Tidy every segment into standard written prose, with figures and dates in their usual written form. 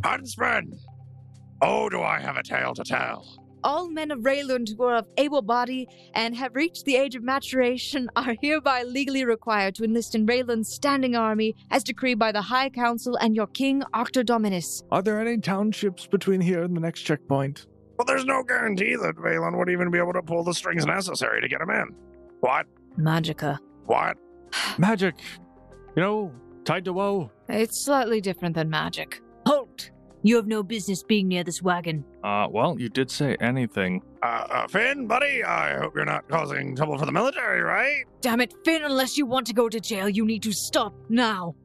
Huntsman! Oh, do I have a tale to tell? All men of Raylund who are of able body and have reached the age of maturation are hereby legally required to enlist in Raylund's standing army as decreed by the High Council and your King Octodominus. Are there any townships between here and the next checkpoint? Well, there's no guarantee that Valen would even be able to pull the strings necessary to get him in. What? Magica. What? Magic. Tied to woe. It's slightly different than magic. Halt! You have no business being near this wagon. Well, you did say anything. Finn, buddy, I hope you're not causing trouble for the military, right? Damn it, Finn, unless you want to go to jail, you need to stop now.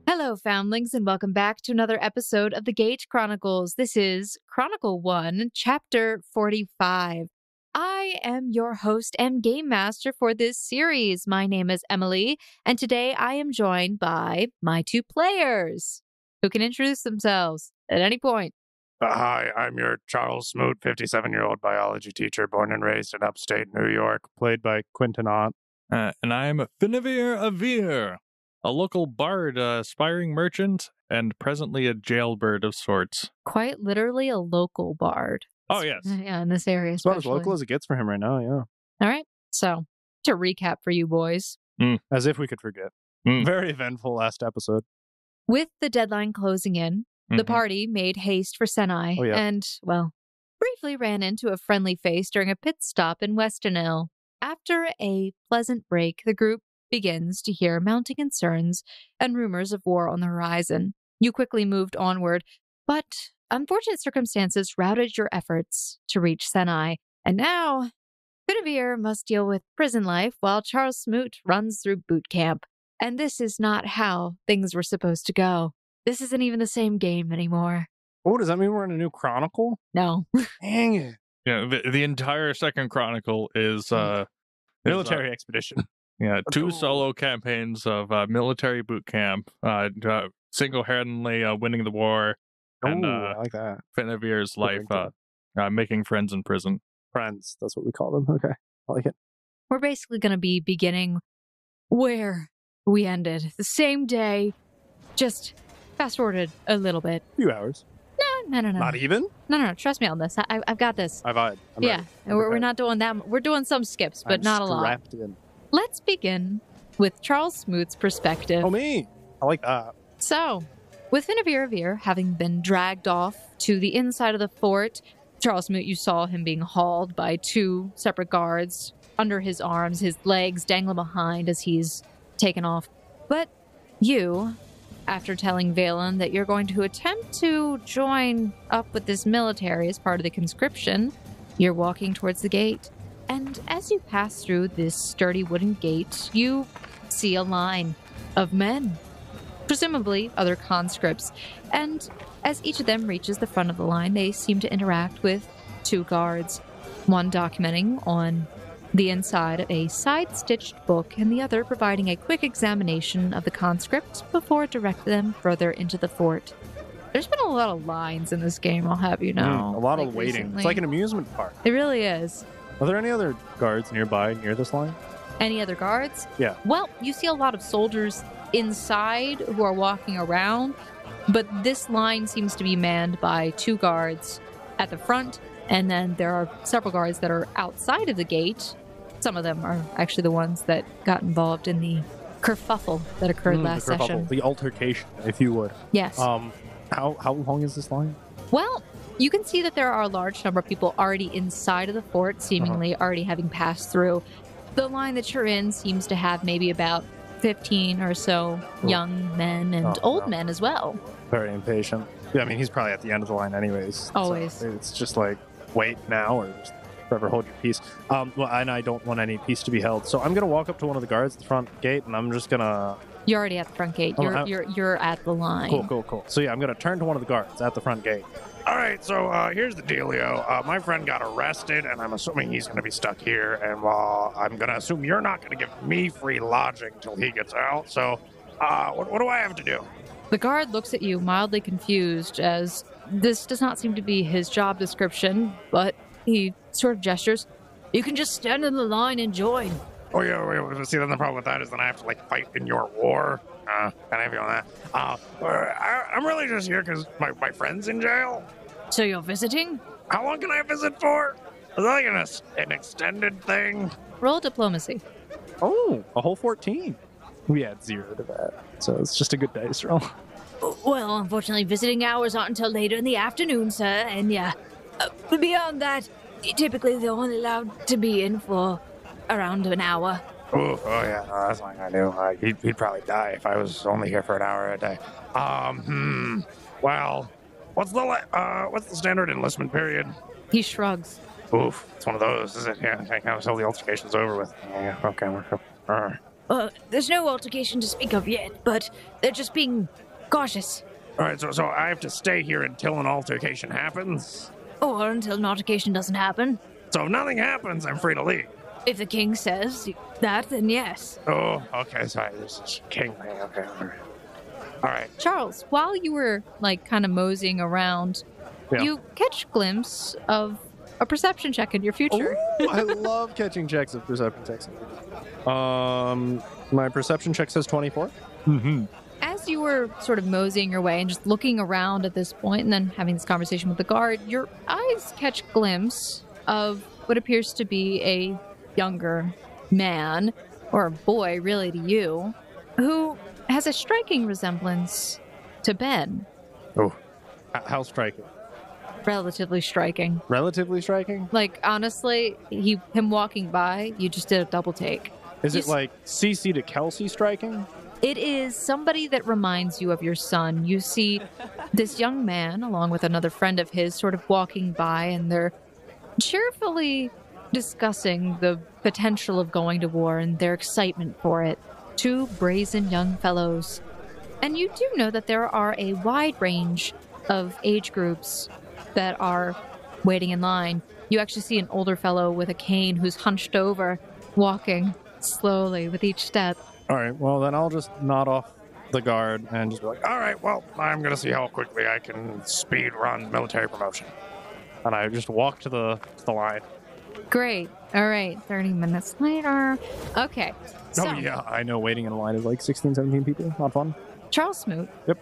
Hello, Foundlings, and welcome back to another episode of the Gate Chronicles. This is Chronicle 1, Chapter 45. I am your host and game master for this series. My name is Emily, and today I am joined by my two players, who can introduce themselves at any point. Hi, I'm your Charles Smoot, 57-year-old biology teacher, born and raised in upstate New York, played by Quentin Ott. And I'm Finavir, a local bard, aspiring merchant, and presently a jailbird of sorts. Quite literally a local bard. Oh, yes. Yeah, in this area It's about as especially. local as it gets for him right now, yeah. All right, so to recap for you boys. As if we could forget. Very eventful last episode. With the deadline closing in, the party made haste for Senai and, well, briefly ran into a friendly face during a pit stop in Westenill. After a pleasant break, the group begins to hear mounting concerns and rumors of war on the horizon. You quickly moved onward, but unfortunate circumstances routed your efforts to reach Senai, and now Finavir must deal with prison life while Charles Smoot runs through boot camp. And this is not how things were supposed to go. This isn't even the same game anymore. Oh, does that mean we're in a new chronicle? No. Dang it. Yeah, the entire second chronicle is Military expedition. Yeah, two solo campaigns of military boot camp, single-handedly winning the war, and I like that. Finavir's life, making friends in prison. Friends, that's what we call them. Okay, I like it. We're basically going to be beginning where we ended. The same day, just fast-forwarded a little bit. A few hours. No. Not even? No. Trust me on this. I've got this. I'm ready. We're not doing that. We're doing some skips, but not a lot. Strapped in. Let's begin with Charles Smoot's perspective. Oh, me. I like that. So, with Finavir having been dragged off to the inside of the fort, Charles Smoot, you saw him being hauled by two separate guards under his arms, his legs dangling behind as he's taken off. But you, after telling Valen that you're going to attempt to join up with this military as part of the conscription, you're walking towards the gate. And as you pass through this sturdy wooden gate, you see a line of men, presumably other conscripts. And as each of them reaches the front of the line, they seem to interact with two guards, one documenting on the inside of a side-stitched book, and the other providing a quick examination of the conscript before directing them further into the fort. There's been a lot of lines in this game, I'll have you know. A lot of waiting. Recently. It's like an amusement park. It really is. Are there any other guards nearby near this line? Any other guards? Yeah. Well, you see a lot of soldiers inside who are walking around, but this line seems to be manned by two guards at the front, and then there are several guards that are outside of the gate. Some of them are actually the ones that got involved in the kerfuffle that occurred last session. The altercation, if you would. Yes. How long is this line? Well, you can see that there are a large number of people already inside of the fort, seemingly already having passed through. The line that you're in seems to have maybe about 15 or so young men and old men as well. Very impatient. Yeah, I mean, he's probably at the end of the line anyways. Always. So it's just like, wait now or just forever hold your peace. Well, and I don't want any peace to be held. So I'm going to walk up to one of the guards at the front gate, and I'm just going to You're already at the front gate. You're at the line. Cool. So yeah, I'm going to turn to one of the guards at the front gate. All right, so here's the dealio. My friend got arrested, and I'm assuming he's going to be stuck here. And I'm going to assume you're not going to give me free lodging till he gets out. So what do I have to do? The guard looks at you, mildly confused, as this does not seem to be his job description, but he sort of gestures. You can just stand in the line and join. Oh, yeah. See, then the problem with that is then I have to, fight in your war. Kind of heavy on that. I'm really just here because my friend's in jail. So you're visiting? How long can I visit for? Is that an extended thing? Roll diplomacy. Oh, a whole 14. We had 0 to that, so it's just a good dice roll. Well, unfortunately, visiting hours aren't until later in the afternoon, sir, and beyond that, typically they're only allowed to be in for around an hour. Oh yeah, no, that's like I knew. He'd probably die if I was only here for an hour a day. Well, what's the standard enlistment period? He shrugs. Oof, it's one of those, is it? Yeah, until the altercation's over with. Yeah, okay, we're there's no altercation to speak of yet, but they're just being cautious. All right, so I have to stay here until an altercation happens? Or until an altercation doesn't happen. So if nothing happens, I'm free to leave? If the king says that, then yes. Oh, okay, sorry, this is king thing, okay. All right. Charles, while you were, kind of moseying around, you catch a glimpse of a perception check in your future. Ooh, I love catching checks of perception checks. My perception check says 24. Mm-hmm. As you were sort of moseying your way and just looking around at this point and then having this conversation with the guard, your eyes catch a glimpse of what appears to be a younger man, or a boy really to you, who has a striking resemblance to Ben. Oh, how striking? Relatively striking. Relatively striking? Honestly, him walking by, you just did a double take. Is it like CC to Kelsey striking? It is somebody that reminds you of your son. You see this young man, along with another friend of his, sort of walking by, and they're cheerfully discussing the potential of going to war and their excitement for it. 2 brazen young fellows. And you do know that there are a wide range of age groups that are waiting in line. You actually see an older fellow with a cane who's hunched over, walking slowly with each step. All right, well, then I'll just nod off the guard and just be like, all right, well, I'm going to see how quickly I can speed run military promotion. And I just walk to the line. Great. All right, 30 minutes later. Okay. So, oh, yeah, I know waiting in a line is 16, 17 people. Not fun. Charles Smoot. Yep.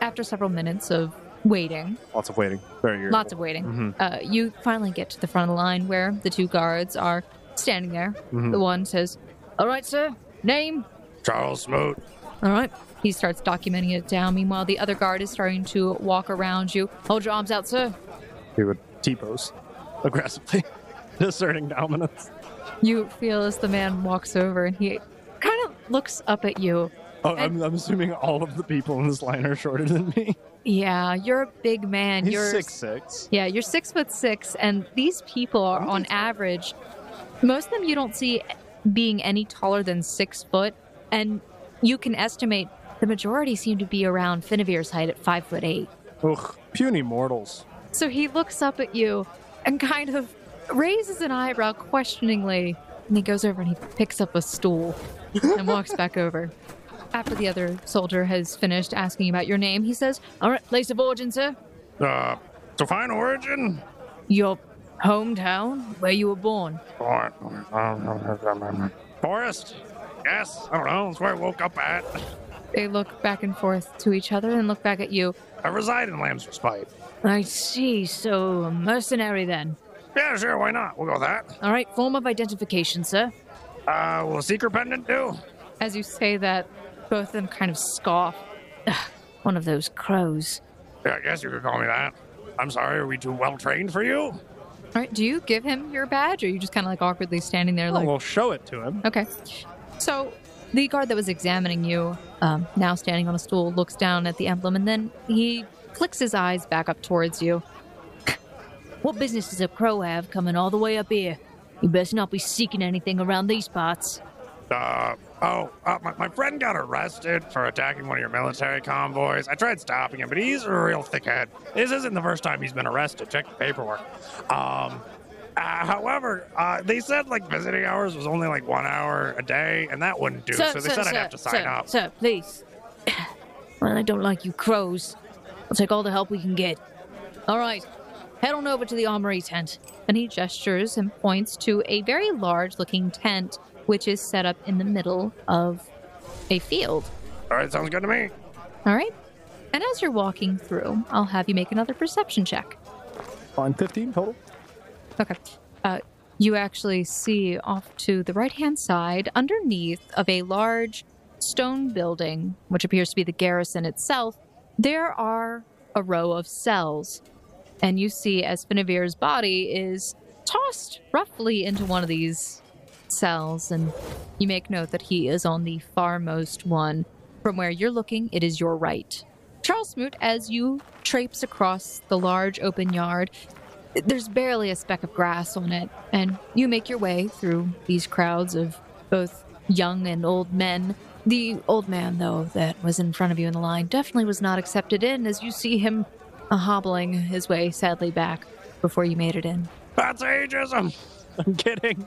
After several minutes of waiting. Lots of waiting. Very irritable. Lots of waiting. Mm-hmm. You finally get to the front of the line where the 2 guards are standing there. Mm-hmm. The one says, all right, sir, name? Charles Smoot. All right. He starts documenting it down. Meanwhile, the other guard is starting to walk around you. Hold your arms out, sir. He would T-pose aggressively, asserting dominance. You feel as the man walks over and he kind of looks up at you. Oh, I'm assuming all of the people in this line are shorter than me. Yeah, you're a big man. He's 6'6". Yeah, you're 6'6", and these people are on average. Most of them you don't see being any taller than 6 foot, and you can estimate the majority seem to be around Finavir's height at 5'8". Ugh, puny mortals. So he looks up at you and kind of raises an eyebrow questioningly, and he goes over and he picks up a stool and walks back over. After the other soldier has finished asking about your name, he says, all right, place of origin, sir? Define origin? Your hometown, where you were born. Forest? Yes, I don't know. That's where I woke up at. They look back and forth to each other and look back at you. I reside in Lamb's Respite. I see. So, a mercenary then? Yeah, sure. Why not? We'll go with that. All right. Form of identification, sir? Will a secret pendant do? As you say that, both of them kind of scoff. One of those crows. Yeah, I guess you could call me that. I'm sorry. Are we too well trained for you? All right. Do you give him your badge, or are you just kind of awkwardly standing there we'll show it to him. Okay. So, the guard that was examining you, now standing on a stool, looks down at the emblem, and then he flicks his eyes back up towards you. What business does a crow have coming all the way up here? You best not be seeking anything around these parts. My friend got arrested for attacking one of your military convoys. I tried stopping him, but he's a real thickhead. This isn't the first time he's been arrested. Check the paperwork. However, they said like visiting hours was only like 1 hour a day, and that wouldn't do. So they said I'd have to sign up. Sir, please. Well, I don't like you crows. We'll take all the help we can get. All right, head on over to the armory tent. And he gestures and points to a very large-looking tent, which is set up in the middle of a field. All right, sounds good to me. All right. And as you're walking through, I'll have you make another perception check. Fine, 15 total. Okay. You actually see off to the right-hand side, underneath of a large stone building, which appears to be the garrison itself, there are a row of cells. And you see as Finavir's body is tossed roughly into one of these cells, and you make note that he is on the farmost one. From where you're looking, it is your right. Charles Smoot, as you traipse across the large open yard, there's barely a speck of grass on it, and you make your way through these crowds of both young and old men. The old man, though, that was in front of you in the line definitely was not accepted in, as you see him hobbling his way sadly back before you made it in. That's ageism. I'm kidding.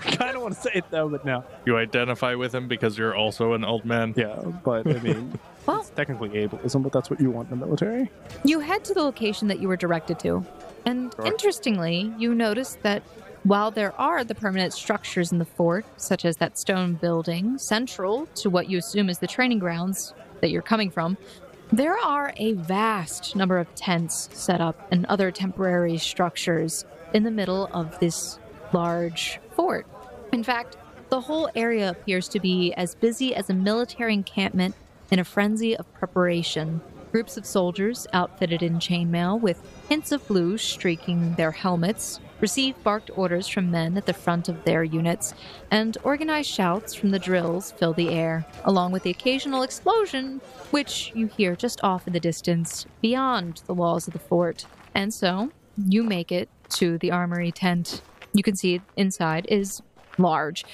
I kind of want to say it though, but no. You identify with him because you're also an old man? Yeah, but I mean, Well, it's technically ableism, but that's what you want in the military. you head to the location that you were directed to, and Sure. interestingly, you notice that while there are the permanent structures in the fort, such as that stone building, central to what you assume is the training grounds that you're coming from, there are a vast number of tents set up and other temporary structures in the middle of this large fort. In fact, the whole area appears to be as busy as a military encampment in a frenzy of preparation. Groups of soldiers outfitted in chainmail with hints of blue streaking their helmets receive barked orders from men at the front of their units, and organized shouts from the drills fill the air, along with the occasional explosion, which you hear just off in the distance beyond the walls of the fort. And so, you make it to the armory tent. You can see inside is large.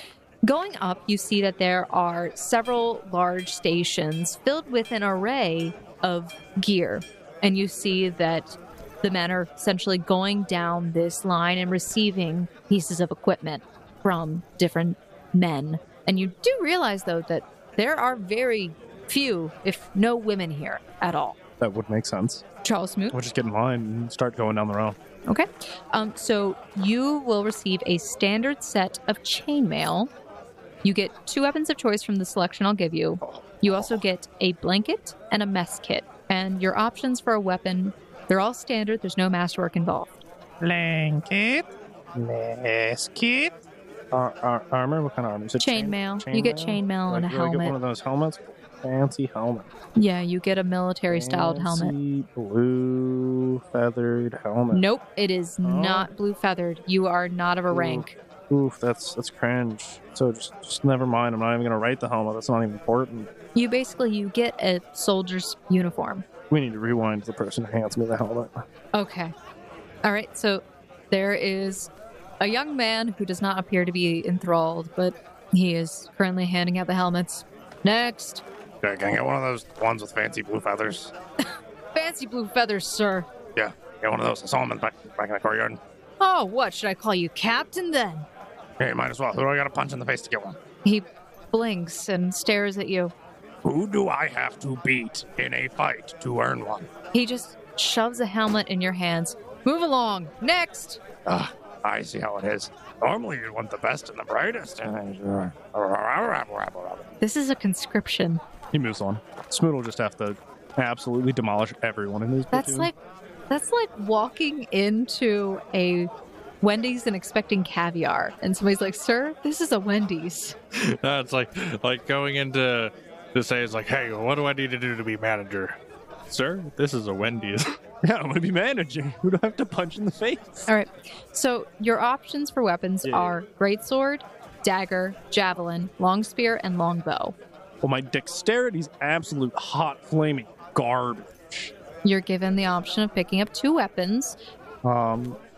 Going up, you see that there are several large stations filled with an array of gear. And you see that the men are essentially going down this line and receiving pieces of equipment from different men. And you do realize, though, that there are very few, if no women here at all. That would make sense. Charles Smoot. We'll just get in line and start going down the row. Okay. So you will receive a standard set of chainmail. You get 2 weapons of choice from the selection I'll give you. You also get a blanket and a mess kit. And your options for a weapon, they're all standard. There's no masterwork involved. Blanket. Mess kit. Armor? What kind of armor? Is it Chainmail. You get chainmail and a Do I helmet. get one of those helmets? Fancy helmet. Yeah, you get a military-styled helmet. Fancy blue feathered helmet. Nope, it is not blue feathered. You are not of a rank. Oof, that's cringe. So just never mind. I'm not even gonna write the helmet. That's not even important. You get a soldier's uniform. We need to rewind to the person who hands me the helmet. Okay. All right, so there is a young man who does not appear to be enthralled, but he is currently handing out the helmets. Next. Okay, can I get one of those ones with fancy blue feathers? Fancy blue feathers, sir. Yeah, get one of those. I saw them back in the courtyard. Oh, what? Should I call you Captain then? Hey, might as well. Who do I got to punch in the face to get one? He blinks and stares at you. Who do I have to beat in a fight to earn one? He just shoves a helmet in your hands. Move along. Next. I see how it is. Normally you'd want the best and the brightest. This is a conscription. He moves on. Smoot will just have to absolutely demolish everyone in his platoon. That's like walking into a Wendy's and expecting caviar, and somebody's like, "Sir, this is a Wendy's." No, it's like going into to say, it's like, hey, what do I need to do to be manager? Sir, this is a Wendy's. Yeah, I'm going to be manager. Who do I have to punch in the face? All right. So your options for weapons are greatsword, dagger, javelin, long spear, and longbow. Well, my dexterity's absolute hot flaming garbage. You're given the option of picking up 2 weapons.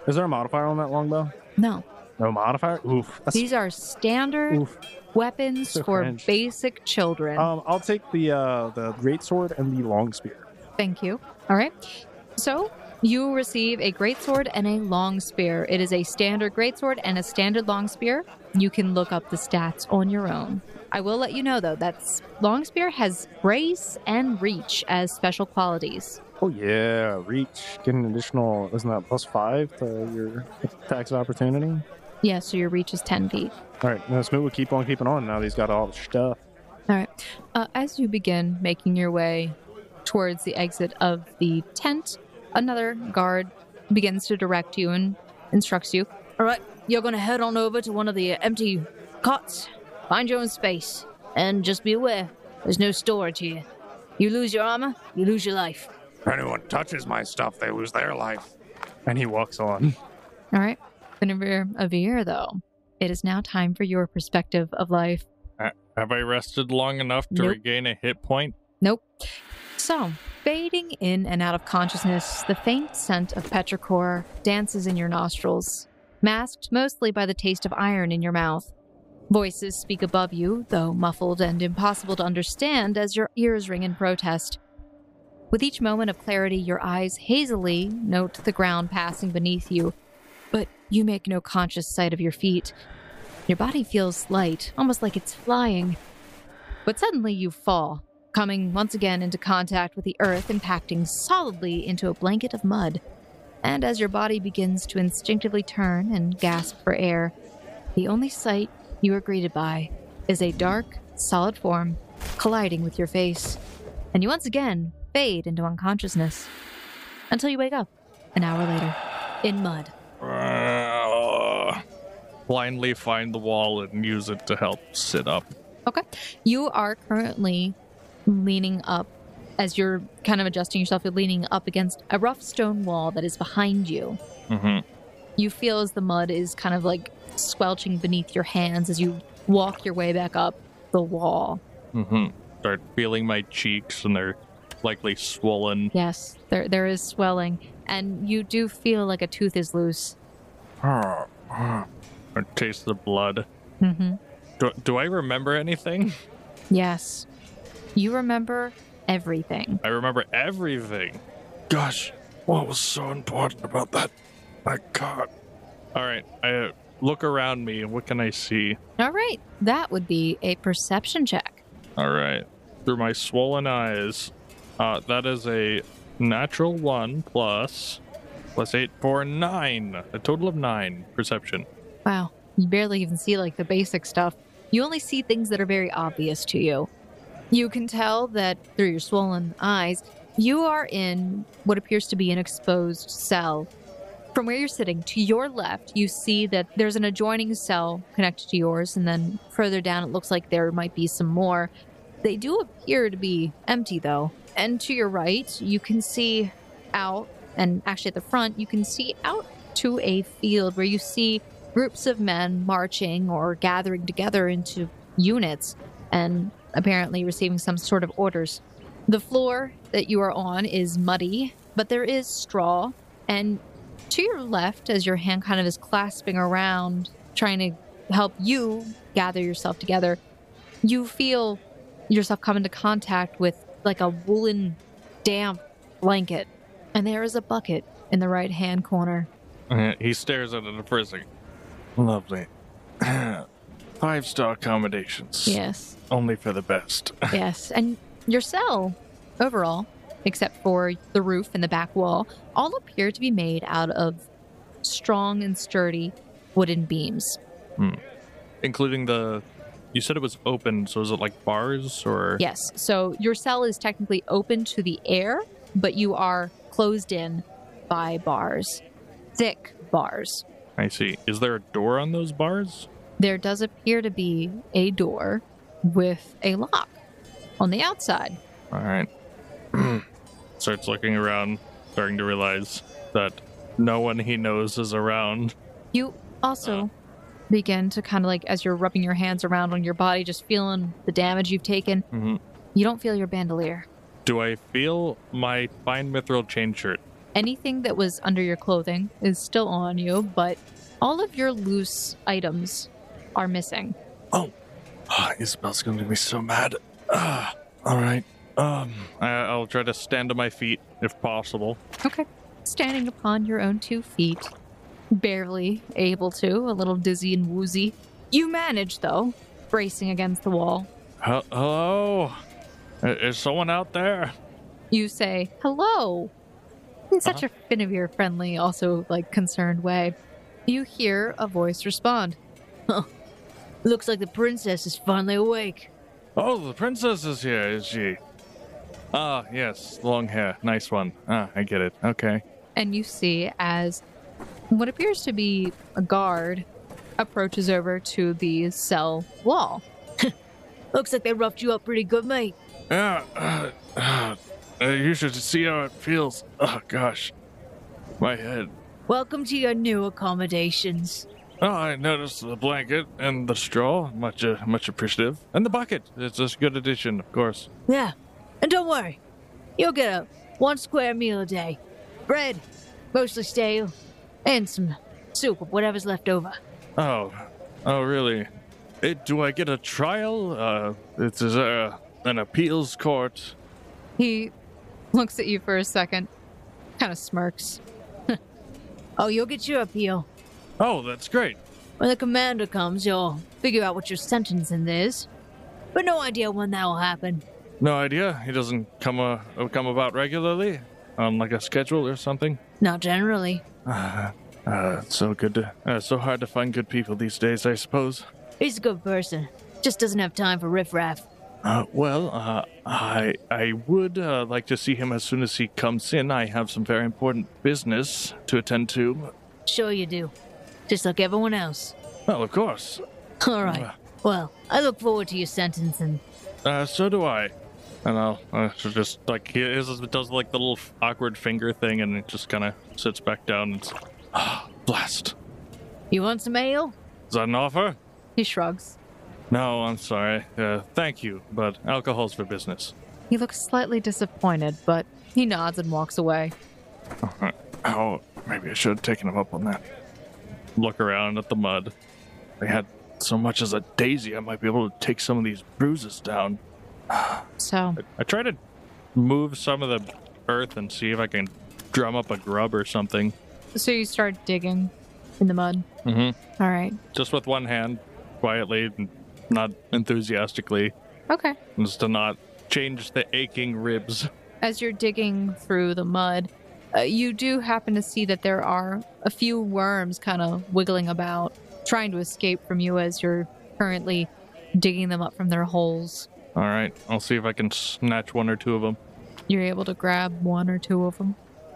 Is there a modifier on that longbow? No. No modifier? Oof. That's, These are standard oof. weapons So for cringe. basic children. I'll take the greatsword and the long spear. Thank you. All right. So you receive a greatsword and a long spear. It is a standard greatsword and a standard long spear. You can look up the stats on your own. I will let you know, though, that long spear has grace and reach as special qualities. Oh yeah, reach. Get an additional, isn't that +5 to your attacks of opportunity? Yeah, so your reach is 10 feet. All right, now Smoot will keep on keeping on. Now that he's got all the stuff. All right. As you begin making your way towards the exit of the tent, another guard begins to direct you and instructs you. All right, you're going to head on over to one of the empty cots. Find your own space. And just be aware, there's no storage here. You lose your armor, you lose your life. If anyone touches my stuff, they lose their life. And he walks on. All right. Finavir Avir, though, it is now time for your perspective of life. Have I rested long enough to Nope. regain a hit point? Nope. So, fading in and out of consciousness, the faint scent of petrichor dances in your nostrils, masked mostly by the taste of iron in your mouth. Voices speak above you, though muffled and impossible to understand as your ears ring in protest. With each moment of clarity, your eyes hazily note the ground passing beneath you, but you make no conscious sight of your feet. Your body feels light, almost like it's flying. But suddenly you fall, coming once again into contact with the earth, impacting solidly into a blanket of mud. And as your body begins to instinctively turn and gasp for air, the only sight you are greeted by is a dark, solid form colliding with your face. And you once again fade into unconsciousness until you wake up an hour later in mud. Blindly find the wall and use it to help sit up. Okay. You are currently leaning up. As you're kind of adjusting yourself, you're leaning up against a rough stone wall that is behind you. Mm-hmm. You feel as the mud is kind of like squelching beneath your hands as you walk your way back up the wall. Mm-hmm. Start feeling my cheeks, and they're likely swollen. Yes, there is swelling, and you do feel like a tooth is loose. I taste the blood. Mm-hmm. Do I remember anything? Yes. You remember everything. I remember everything. Gosh, what was so important about that? My God. All right, I look around me. What can I see? All right. That would be a perception check. All right. Through my swollen eyes, that is a natural 1 plus 8 for 9. A total of 9 perception. Wow. You barely even see like the basic stuff. You only see things that are very obvious to you. You can tell that through your swollen eyes, you are in what appears to be an exposed cell. From where you're sitting, to your left, you see that there's an adjoining cell connected to yours, and then further down it looks like there might be some more. They do appear to be empty, though. And to your right, you can see out, and actually at the front, you can see out to a field where you see groups of men marching or gathering together into units and apparently receiving some sort of orders. The floor that you are on is muddy, but there is straw, and to your left, as your hand kind of is clasping around, trying to help you gather yourself together, you feel yourself come into contact with like a woolen, damp blanket. And there is a bucket in the right-hand corner. He stares at it for a second. Lovely. 5-star accommodations. Yes. Only for the best. Yes. And your cell, overall, except for the roof and the back wall, all appear to be made out of strong and sturdy wooden beams. Including you said it was open, so is it like bars or? Yes. So your cell is technically open to the air, but you are closed in by bars. Thick bars. I see. Is there a door on those bars? There does appear to be a door with a lock on the outside. All right. Starts looking around, starting to realize that no one he knows is around. You also begin to kind of like, as you're rubbing your hands around on your body, just feeling the damage you've taken, you don't feel your bandolier. Do I feel my fine mithril chain shirt? Anything that was under your clothing is still on you, but All of your loose items are missing. Oh, Isabel's going to be so mad. All right. I'll try to stand to my feet if possible. Okay. Standing upon your own 2 feet, barely able to, a little dizzy and woozy. You manage, though, bracing against the wall. Hello? Is someone out there? You say, hello, in such a Finavir friendly, also, concerned way. You hear a voice respond. Huh. Looks like the princess is finally awake. Oh, the princess is here, is she? Ah, yes, long hair. Nice one. I get it. Okay. And you see as what appears to be a guard approaches over to the cell wall. Looks like they roughed you up pretty good, mate. Yeah, you should see how it feels. Oh, gosh. My head. Welcome to your new accommodations. Oh, I noticed the blanket and the straw. Much appreciative. And the bucket. It's a good addition, of course. Yeah, and don't worry. You'll get a 1 square meal a day. Bread, mostly stale, and some soup of whatever's left over. Oh, really? Do I get a trial? Is there an appeals court? He looks at you for a second, kind of smirks. Oh, you'll get your appeal. Oh, that's great. When the commander comes, you'll figure out what your sentencing is. But no idea when that will happen. No idea. He doesn't come about regularly, on a schedule or something. Not generally. It's so good so hard to find good people these days, I suppose. He's a good person. Just doesn't have time for riffraff. I would like to see him as soon as he comes in. I have some very important business to attend to. Sure you do. Just like everyone else. Well, of course. All right. Well, I look forward to your sentencing. So do I. And I'll just, he does the little awkward finger thing, and it just kind of sits back down and blast. You want some ale? Is that an offer? He shrugs. No, I'm sorry. Thank you, but alcohol's for business. He looks slightly disappointed, but he nods and walks away. Oh, maybe I should have taken him up on that. Look around at the mud. They had so much as a daisy, I might be able to take some of these bruises down. So, I try to move some of the earth and see if I can drum up a grub or something. So you start digging in the mud? Mm-hmm. All right. Just with one hand, quietly, and not enthusiastically. Okay. Just to not change the aching ribs. As you're digging through the mud, you do happen to see that there are a few worms kind of wiggling about, trying to escape from you as you're currently digging them up from their holes. All right, I'll see if I can snatch 1 or 2 of them. You're able to grab 1 or 2 of them.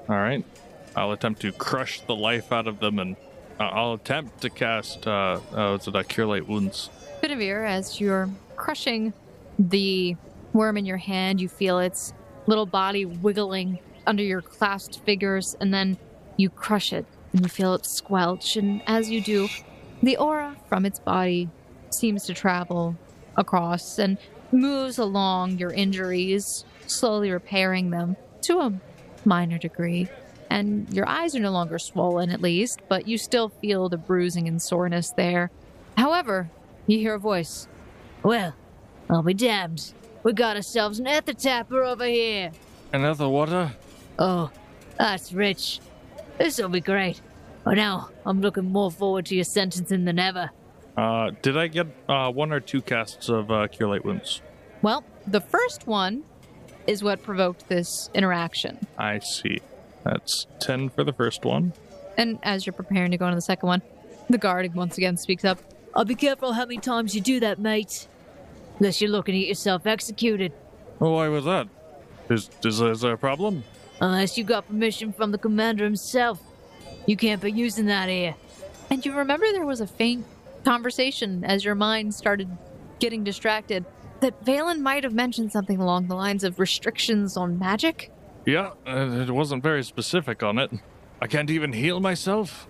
All right. I'll attempt to crush the life out of them, and I'll attempt to cast, Cure Light Wounds. Finavir, as you're crushing the worm in your hand, you feel its little body wiggling under your clasped fingers, and then you crush it, and you feel it squelch, and as you do, the aura from its body seems to travel across and moves along your injuries, slowly repairing them to a minor degree. And your eyes are no longer swollen, at least, but you still feel the bruising and soreness there. However, you hear a voice. Well, I'll be damned. We got ourselves an ether tapper over here. Another water? Oh, that's rich. This'll be great. Oh, now I'm looking more forward to your sentencing than ever. Did I get 1 or 2 casts of Cure Light Wounds? Well, the first one is what provoked this interaction. I see. That's 10 for the first one. And as you're preparing to go into the second one, the guard once again speaks up. I'll be careful how many times you do that, mate. Unless you're looking to get yourself executed. Oh, why was that? Is there a problem? Unless you got permission from the commander himself. You can't be using that here. And you remember there was a faint conversation as your mind started getting distracted that Valen might have mentioned something along the lines of restrictions on magic? Yeah, it wasn't very specific on it. I can't even heal myself.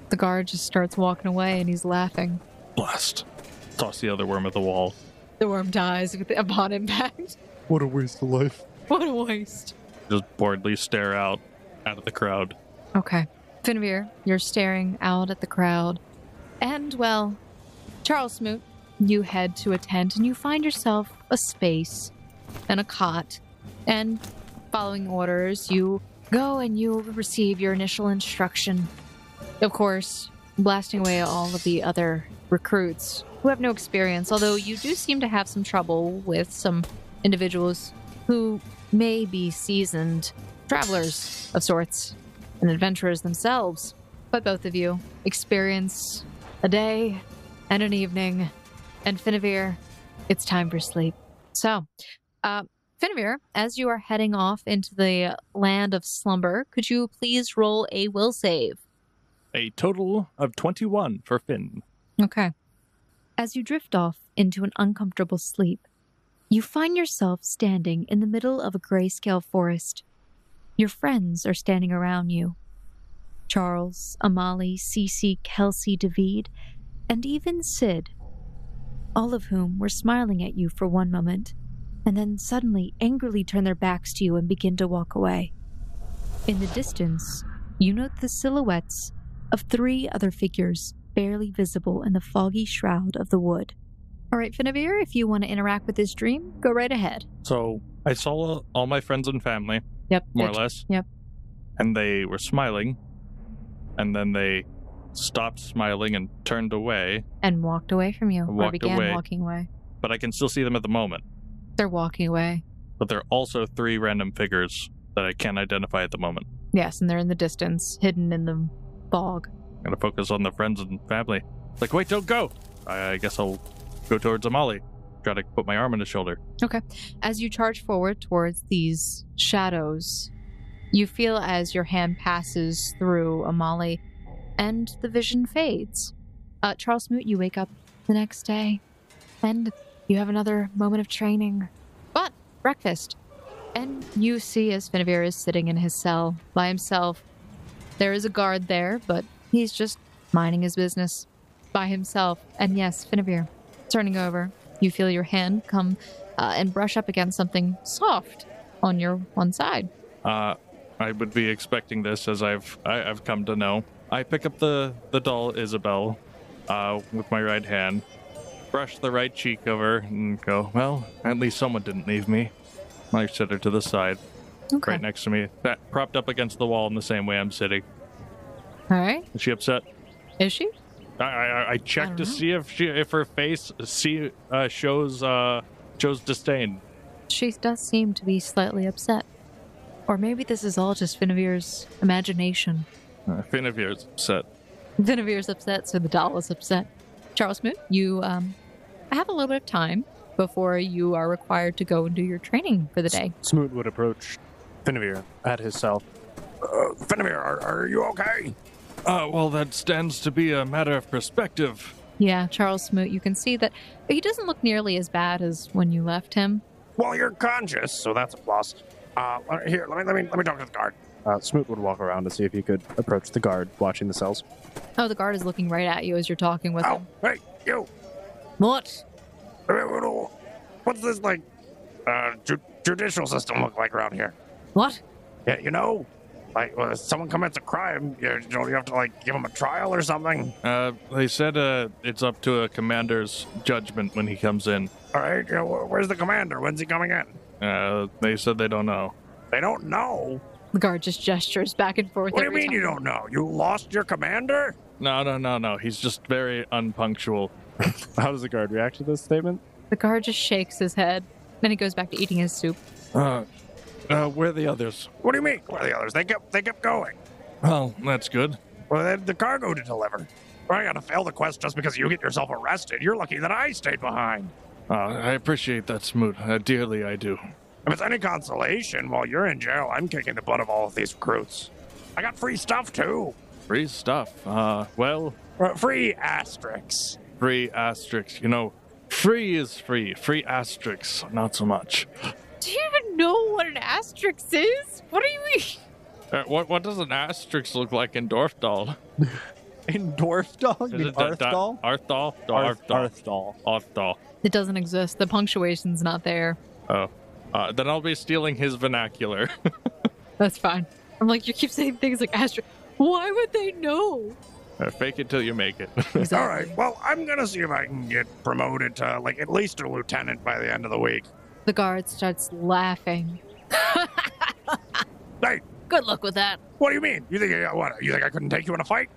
The guard just starts walking away and he's laughing. Blast. Toss the other worm at the wall. The worm dies upon impact. What a waste of life. What a waste. Just boredly stare out of the crowd. Okay. Finavir, you're staring out at the crowd. And, well, Charles Smoot, you head to a tent and you find yourself a space and a cot. And following orders, you go and you receive your initial instruction. Of course, blasting away all of the other recruits who have no experience, although you do seem to have some trouble with some individuals who may be seasoned travelers of sorts and adventurers themselves. But both of you experience a day and an evening, and Finavir, it's time for sleep. So, Finavir, as you are heading off into the land of slumber, could you please roll a will save? A total of 21 for Finn. Okay. As you drift off into an uncomfortable sleep, you find yourself standing in the middle of a grayscale forest. Your friends are standing around you. Charles, Amali, Cece, Kelsey, David, and even Sid, all of whom were smiling at you for one moment, and then suddenly angrily turn their backs to you and begin to walk away. In the distance, you note the silhouettes of 3 other figures barely visible in the foggy shroud of the wood. All right, Finavir, if you want to interact with this dream, go right ahead. So I saw all my friends and family, Yep. more or less. Yep. And they were smiling, and then they stopped smiling and turned away, And walked away from you, or Walked began away. walking away. but I can still see them at the moment. They're walking away. But there are also 3 random figures that I can't identify at the moment. Yes, and they're in the distance, hidden in the fog. I'm gonna focus on the friends and family. Like, wait, don't go! I guess I'll go towards Amali. Try to put my arm on his shoulder. Okay. As you charge forward towards these shadows, you feel as your hand passes through Amali, and the vision fades. Charles Smoot, you wake up the next day, and you have another moment of training. But breakfast. And you see as Finavir is sitting in his cell by himself. There is a guard there, but he's just minding his business by himself. And yes, Finavir, turning over, you feel your hand come and brush up against something soft on your one side. I would be expecting this, as I've come to know. I pick up the doll Isabel with my right hand, brush the right cheek over, and go, well, at least someone didn't leave me. I sit her to the side, Okay. right next to me, propped up against the wall in the same way I'm sitting. All right. Is she upset? Is she? I checked to know. see if her face shows disdain. She does seem to be slightly upset. Or maybe this is all just Finavir's imagination. Finavir's upset. Finavir's upset, so the doll is upset. Charles Smoot, you have a little bit of time before you are required to go and do your training for the day. Smoot would approach Finavir at his cell. Finavir, are you okay? Well, that stands to be a matter of perspective. Yeah, Charles Smoot, you can see that he doesn't look nearly as bad as when you left him. Well, you're conscious, so that's a plus. Here, let me talk to the guard. Smoot would walk around to see if he could approach the guard watching the cells. Oh, the guard is looking right at you as you're talking with Oh, him. hey, you! What? What's this, like, judicial system look like around here? What? Yeah, you know? Like, when someone commits a crime, you have to, like, give them a trial or something? They said it's up to a commander's judgment when he comes in. All right, where's the commander? When's he coming in? They said they don't know. They don't know? The guard just gestures back and forth. What do you every mean you time. don't know? You lost your commander? No. He's just very unpunctual. How does the guard react to this statement? The guard just shakes his head. Then he goes back to eating his soup. Where are the others? What do you mean? Where are the others? They kept going. Well, that's good. Well, they had the cargo to deliver. Well, I gotta fail the quest just because you get yourself arrested. You're lucky that I stayed behind. I appreciate that, Smoot. Dearly I do. If it's any consolation, while you're in jail, I'm kicking the butt of all of these recruits. I got free stuff, too. Free stuff. Well, Free asterisks. free asterisks. You know, free is free. Free asterisks, not so much. Do you even know what an asterisk is? What do you mean? What does an asterisk look like in Dorfdal? In Dwarfdal? You mean Arthdal? Arthdal? Arthdal. Arthdal. It doesn't exist. The punctuation's not there. Oh. Then I'll be stealing his vernacular. That's fine. I'm like, you keep saying things like asterisk. Why would they know? Fake it till you make it. Exactly. All right, well, I'm going to see if I can get promoted to, like, at least a lieutenant by the end of the week. The guard starts laughing. Hey, Good luck with that. what do you mean? You think I couldn't take you in a fight?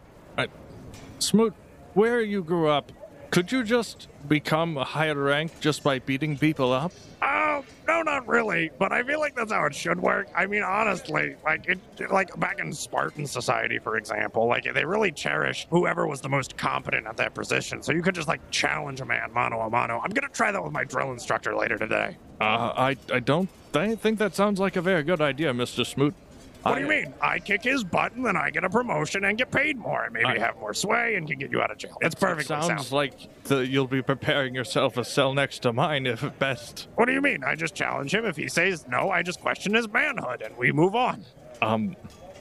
Smoot, where you grew up, could you just become a higher rank just by beating people up? Oh, no, not really. But I feel like that's how it should work. I mean, honestly, like back in Spartan society, for example, like they really cherished whoever was the most competent at that position. So you could just like challenge a man mano a mano. I'm gonna try that with my drill instructor later today. I don't think that sounds like a very good idea, Mr. Smoot. What do you mean? I kick his butt and then I get a promotion and get paid more and maybe have more sway and can get you out of jail. It's perfectly Sounds like you'll be preparing yourself a cell next to mine, if at best. What do you mean? I just challenge him. If he says no, I just question his manhood and we move on.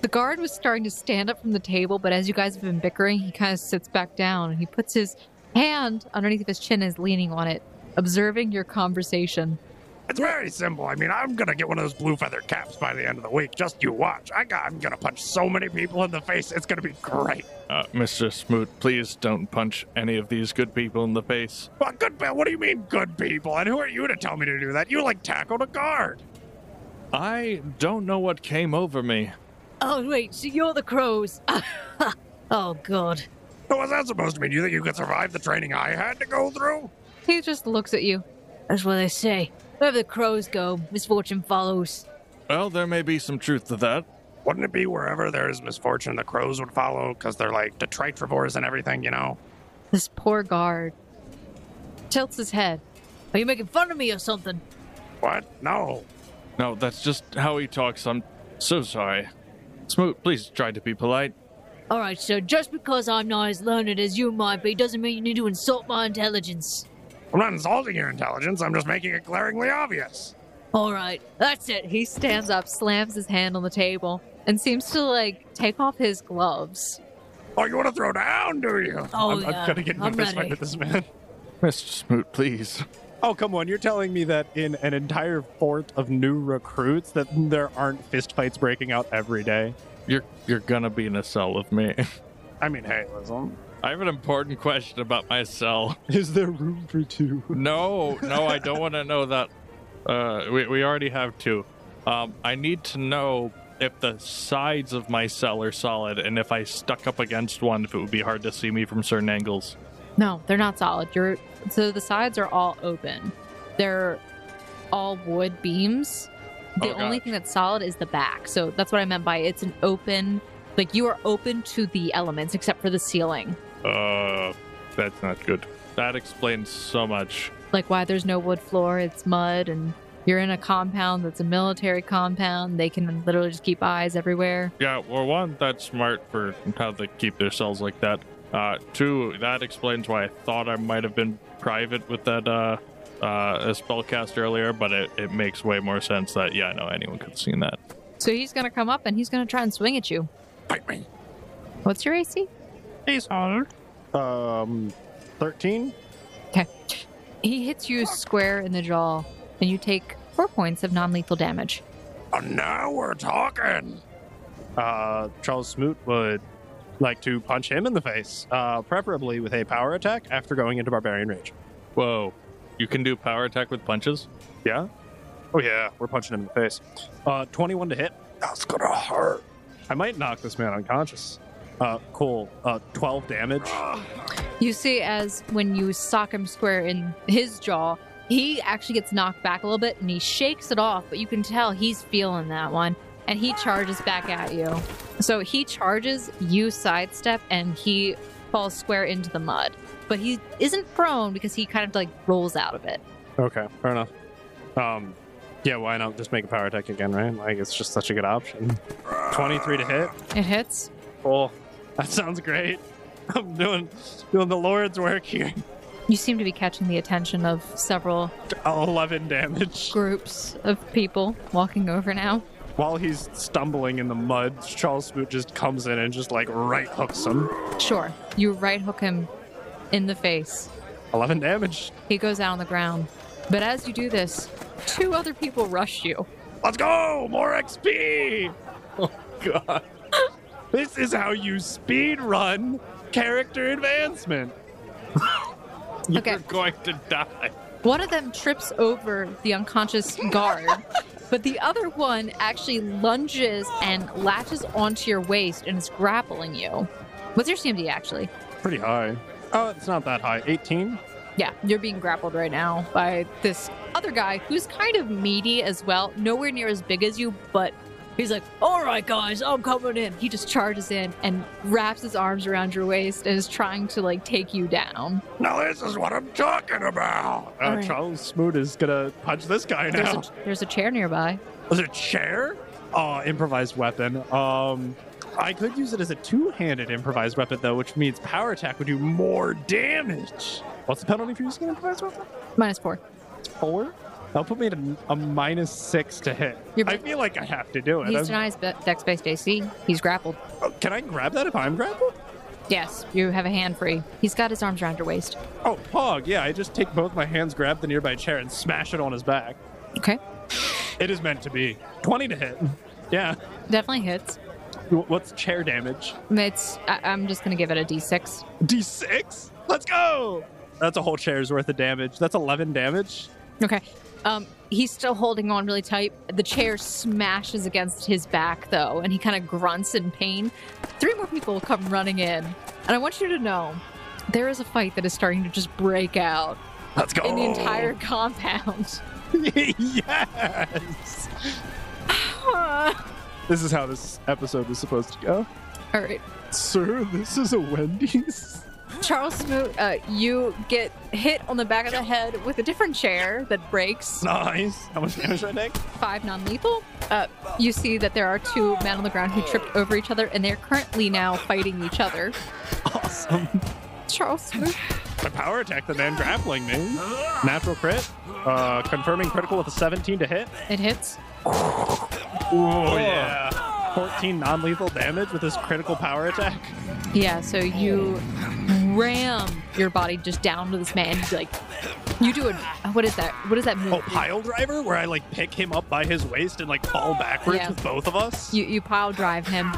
The guard was starting to stand up from the table, but as you guys have been bickering, he kind of sits back down and he puts his hand underneath his chin and is leaning on it, observing your conversation. It's very simple. I mean, I'm going to get one of those blue feather caps by the end of the week. Just you watch. I'm going to punch so many people in the face. It's going to be great. Mr. Smoot, please don't punch any of these good people in the face. Well, what do you mean, good people? And who are you to tell me to do that? You, like, tackled a guard. I don't know what came over me. Oh, wait, so you're the crows. Oh, God. What's that supposed to mean? You think you could survive the training I had to go through? He just looks at you. That's what they say. Wherever the crows go, misfortune follows. Well, there may be some truth to that. Wouldn't it be wherever there's misfortune, the crows would follow? Because they're like detritivores and everything, you know? This poor guard tilts his head. Are you making fun of me or something? What? No. No, that's just how he talks. I'm so sorry. Smoot, please try to be polite. All right, so just because I'm not as learned as you might be doesn't mean you need to insult my intelligence. I'm not insulting your intelligence. I'm just making it glaringly obvious. All right, that's it. He stands up, slams his hand on the table, and seems to, like, take off his gloves. Oh, you want to throw down, do you? Oh, I'm gonna get in a I'm fist fight ready. with this man. Mr. Smoot, please. Oh, come on. You're telling me that in an entire fort of new recruits that there aren't fist fights breaking out every day? You're gonna be in a cell with me. I mean, hey, listen. I have an important question about my cell. Is there room for two? No, I don't want to know that. We already have two. I need to know if the sides of my cell are solid, and if I stuck up against one, if it would be hard to see me from certain angles. No, they're not solid. So the sides are all open. They're all wood beams. The only gosh. thing that's solid is the back. So that's what I meant by it's an open, like you are open to the elements except for the ceiling. That's not good. That explains so much. Like why there's no wood floor, it's mud, and you're in a compound that's a military compound. They can literally just keep eyes everywhere. Yeah, well, one, that's smart for how they keep their cells like that. Two, that explains why I thought I might have been private with that a spellcast earlier, but it makes way more sense that, yeah, no, anyone could have seen that. So he's going to come up and he's going to try and swing at you. Fight me. What's your AC? He's hard. 13? Okay. He hits you square in the jaw, and you take 4 points of non-lethal damage. Oh, now we're talking. Charles Smoot would like to punch him in the face, preferably with a power attack after going into Barbarian Rage. Whoa. You can do power attack with punches? Yeah? Oh, yeah. We're punching him in the face. 21 to hit. That's gonna hurt. I might knock this man unconscious. Cool. 12 damage. You see as when you sock him square in his jaw, he actually gets knocked back a little bit and he shakes it off, but you can tell he's feeling that one, and he charges back at you. So he charges, you sidestep, and he falls square into the mud. But he isn't prone because he kind of like rolls out of it. Okay, fair enough. Yeah, why not just make a power attack again, right? Like, it's just such a good option. 23 to hit. It hits. Cool. That sounds great. I'm doing the Lord's work here. You seem to be catching the attention of several 11 damage. groups of people walking over now. While he's stumbling in the mud, Charles Smoot just comes in and just, like, right hooks him. Sure. You right hook him in the face. 11 damage. He goes out on the ground. But as you do this, 2 other people rush you. Let's go! More XP! God. This is how you speed run character advancement. You're Okay. going to die. One of them trips over the unconscious guard, but the other one actually lunges and latches onto your waist and is grappling you. What's your CMD actually? Pretty high. Oh, it's not that high. 18? Yeah, you're being grappled right now by this other guy who's kind of meaty as well. Nowhere near as big as you, but he's like, all right, guys, I'm coming in. He just charges in and wraps his arms around your waist and is trying to, like, take you down. Now this is what I'm talking about. All right. Charles Smoot is gonna punch this guy now. There's a chair nearby. Was it a chair? Oh, improvised weapon. I could use it as a two-handed improvised weapon, though, which means power attack would do more damage. What's the penalty for using an improvised weapon? -4. It's 4? That'll put me at a -6 to hit. You're- I feel like I have to do it. He's denies dex-based AC. He's grappled. Can I grab that if I'm grappled? Yes, you have a hand free. He's got his arms around your waist. Oh, Pog, yeah, I just take both my hands, grab the nearby chair, and smash it on his back. Okay. It is meant to be. 20 to hit. Yeah. Definitely hits. What's chair damage? I'm just going to give it a D6. D6? Let's go! That's a whole chair's worth of damage. That's 11 damage. Okay. He's still holding on really tight. The chair smashes against his back, though, and he kind of grunts in pain. 3 more people come running in. And I want you to know, there is a fight that is starting to just break out Let's go. in the entire compound. Yes! This is how this episode is supposed to go. All right. Sir, this is a Wendy's. Charles Smoot, you get hit on the back of the head with a different chair that breaks. Nice. How much damage do I take? 5 non-lethal. You see that there are 2 men on the ground who tripped over each other, and they're currently now fighting each other. Awesome. Charles Smoot. My power attack, the man grappling me. Natural crit. Confirming critical with a 17 to hit. It hits. Oh, yeah. 14 non-lethal damage with this critical power attack. Yeah, so you ram your body just down to this man. You do what is that? What is that move? Oh, pile driver, where I like pick him up by his waist and like fall backwards Yeah. with both of us. You pile drive him.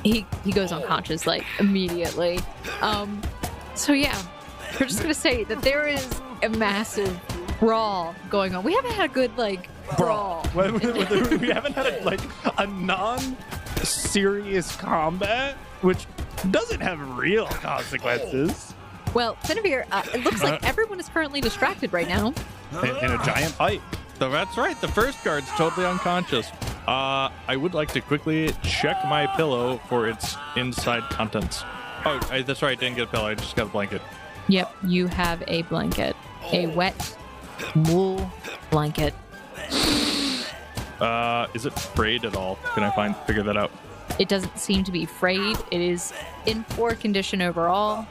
He goes unconscious like immediately. So yeah, we're just gonna say that there is a massive brawl going on. We haven't had a good brawl. We haven't had a non-serious combat, which doesn't have real consequences. Well, Finavir, it looks like everyone is currently distracted right now. In a giant fight. So that's right. The first guard's totally unconscious. I would like to quickly check my pillow for its inside contents. Oh, that's right. I didn't get a pillow. I just got a blanket. Yep, you have a blanket. A wet wool blanket. Is it frayed at all? Can I figure that out? It doesn't seem to be frayed. It is in poor condition overall.